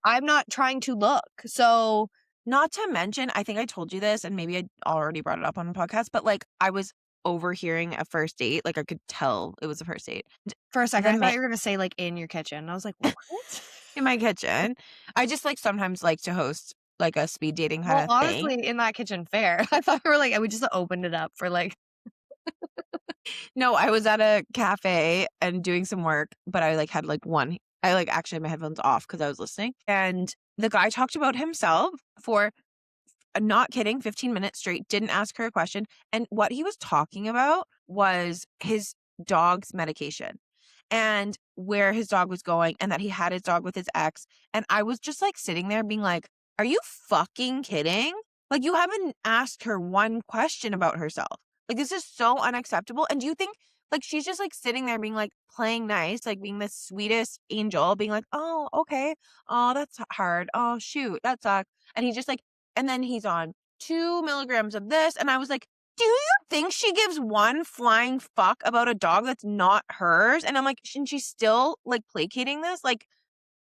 trying to look. So Not to mention, I think I told you this, and maybe I already brought it up on the podcast, but like I was overhearing a first date. Like I could tell it was a first date for a second, I Then thought you were going to say like in your kitchen. I was like, what? in my kitchen. I just like sometimes like to host like a speed dating kind Well, of thing. honestly, in that kitchen fair, I thought you were like, we just opened it up for like. No, I was at a cafe and doing some work, but I like had like one. I like actually had my headphones off because I was listening. And the guy talked about himself for not kidding, 15 minutes straight, didn't ask her a question. And what he was talking about was his dog's medication and where his dog was going and that he had his dog with his ex. And I was just like sitting there being like, are you fucking kidding? Like, you haven't asked her one question about herself. Like, this is so unacceptable. And do you think like she's just like sitting there being like playing nice, like being the sweetest angel, being like, oh, okay. Oh, that's hard. Oh, shoot, that sucks. And he's just like, and then he's on 2 milligrams of this. And I was like, do you think she gives one flying fuck about a dog that's not hers? And I'm like, shouldn't she still like placating this? Like,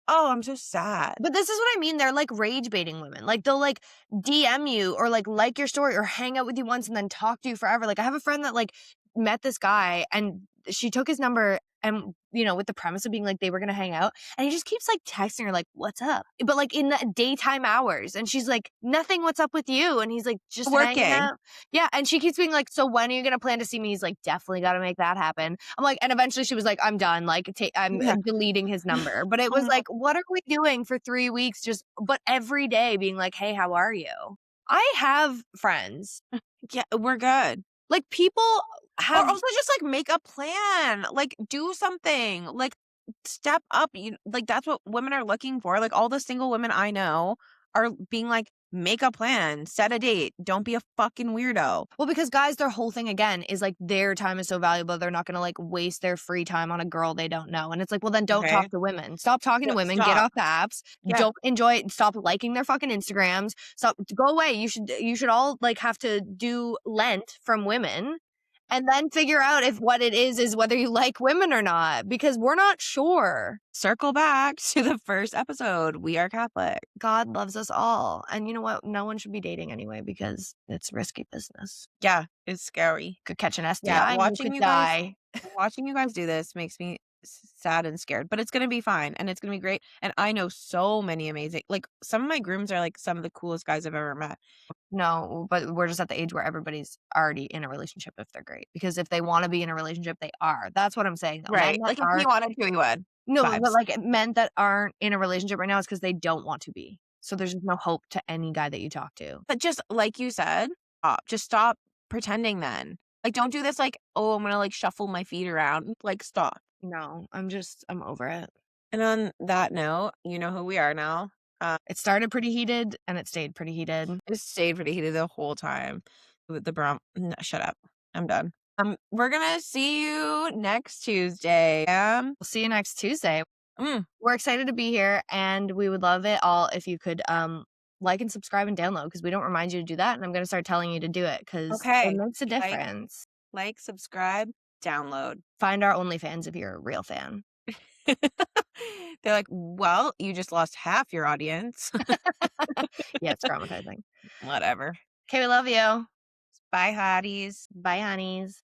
oh, I'm so sad. But this is what I mean. They're like rage baiting women. Like they'll like DM you or like your story or hang out with you once and then talk to you forever. Like I have a friend that like met this guy and she took his number and with the premise of being like they were gonna hang out and he just keeps like texting her like what's up, but like in the daytime hours, and she's like nothing, what's up with you? And he's like just hanging Working. out. Yeah, and she keeps being like, so when are you gonna plan to see me? He's like, definitely gotta make that happen. I'm like, and eventually she was like, I'm done, like I'm Yeah. deleting his number. But it was like, what are we doing for 3 weeks just but every day being like, hey, how are you? I have friends. Yeah, we're good. Like people Or have also just like make a plan, like do something, like step up. Like that's what women are looking for. Like all the single women I know are being like, make a plan, set a date, don't be a fucking weirdo. Well, because guys, their whole thing again is like their time is so valuable. They're not going to like waste their free time on a girl they don't know. And it's like, well, then don't Okay. talk to women. Stop talking to women. Get Stop. off the apps. Yeah. Don't enjoy it. Stop liking their fucking Instagrams. Stop. Go away. You should all like have to do Lent from women. And then figure out if what it is whether you like women or not, because we're not sure. Circle back to the first episode. We are Catholic. God loves us all. And you know what? No one should be dating anyway because it's risky business. Yeah, it's scary. Could catch an STI Yeah, and watching you you could guys die. watching you guys do this makes me sad and scared, but it's going to be fine and it's going to be great. And I know so many amazing, like some of my grooms are like some of the coolest guys I've ever met. No, but we're just at the age where everybody's already in a relationship if they're great. Because if they want to be in a relationship, they are. That's what I'm saying. Though. Right. Men that Like if aren't- you wanted to, you would. No, vibes. but like men that aren't in a relationship right now is because they don't want to be. So there's just no hope to any guy that you talk to. But just like you said, just stop pretending then. Like don't do this like, oh, I'm going to like shuffle my feet around. Like stop. No, I'm over it. And on that note, you know who we are now. It started pretty heated and it stayed pretty heated. It stayed pretty heated the whole time. With the no, shut up. I'm done. We're gonna see you next Tuesday. We'll see you next Tuesday. We're excited to be here, and we would love it all if you could like and subscribe and download, because we don't remind you to do that, and I'm gonna start telling you to do it because it makes a difference. Like, subscribe, download. Find our OnlyFans if you're a real fan. They're like, well, you just lost half your audience. Yeah, it's traumatizing. Whatever. Okay, we love you. Bye, hotties. Bye, honeys.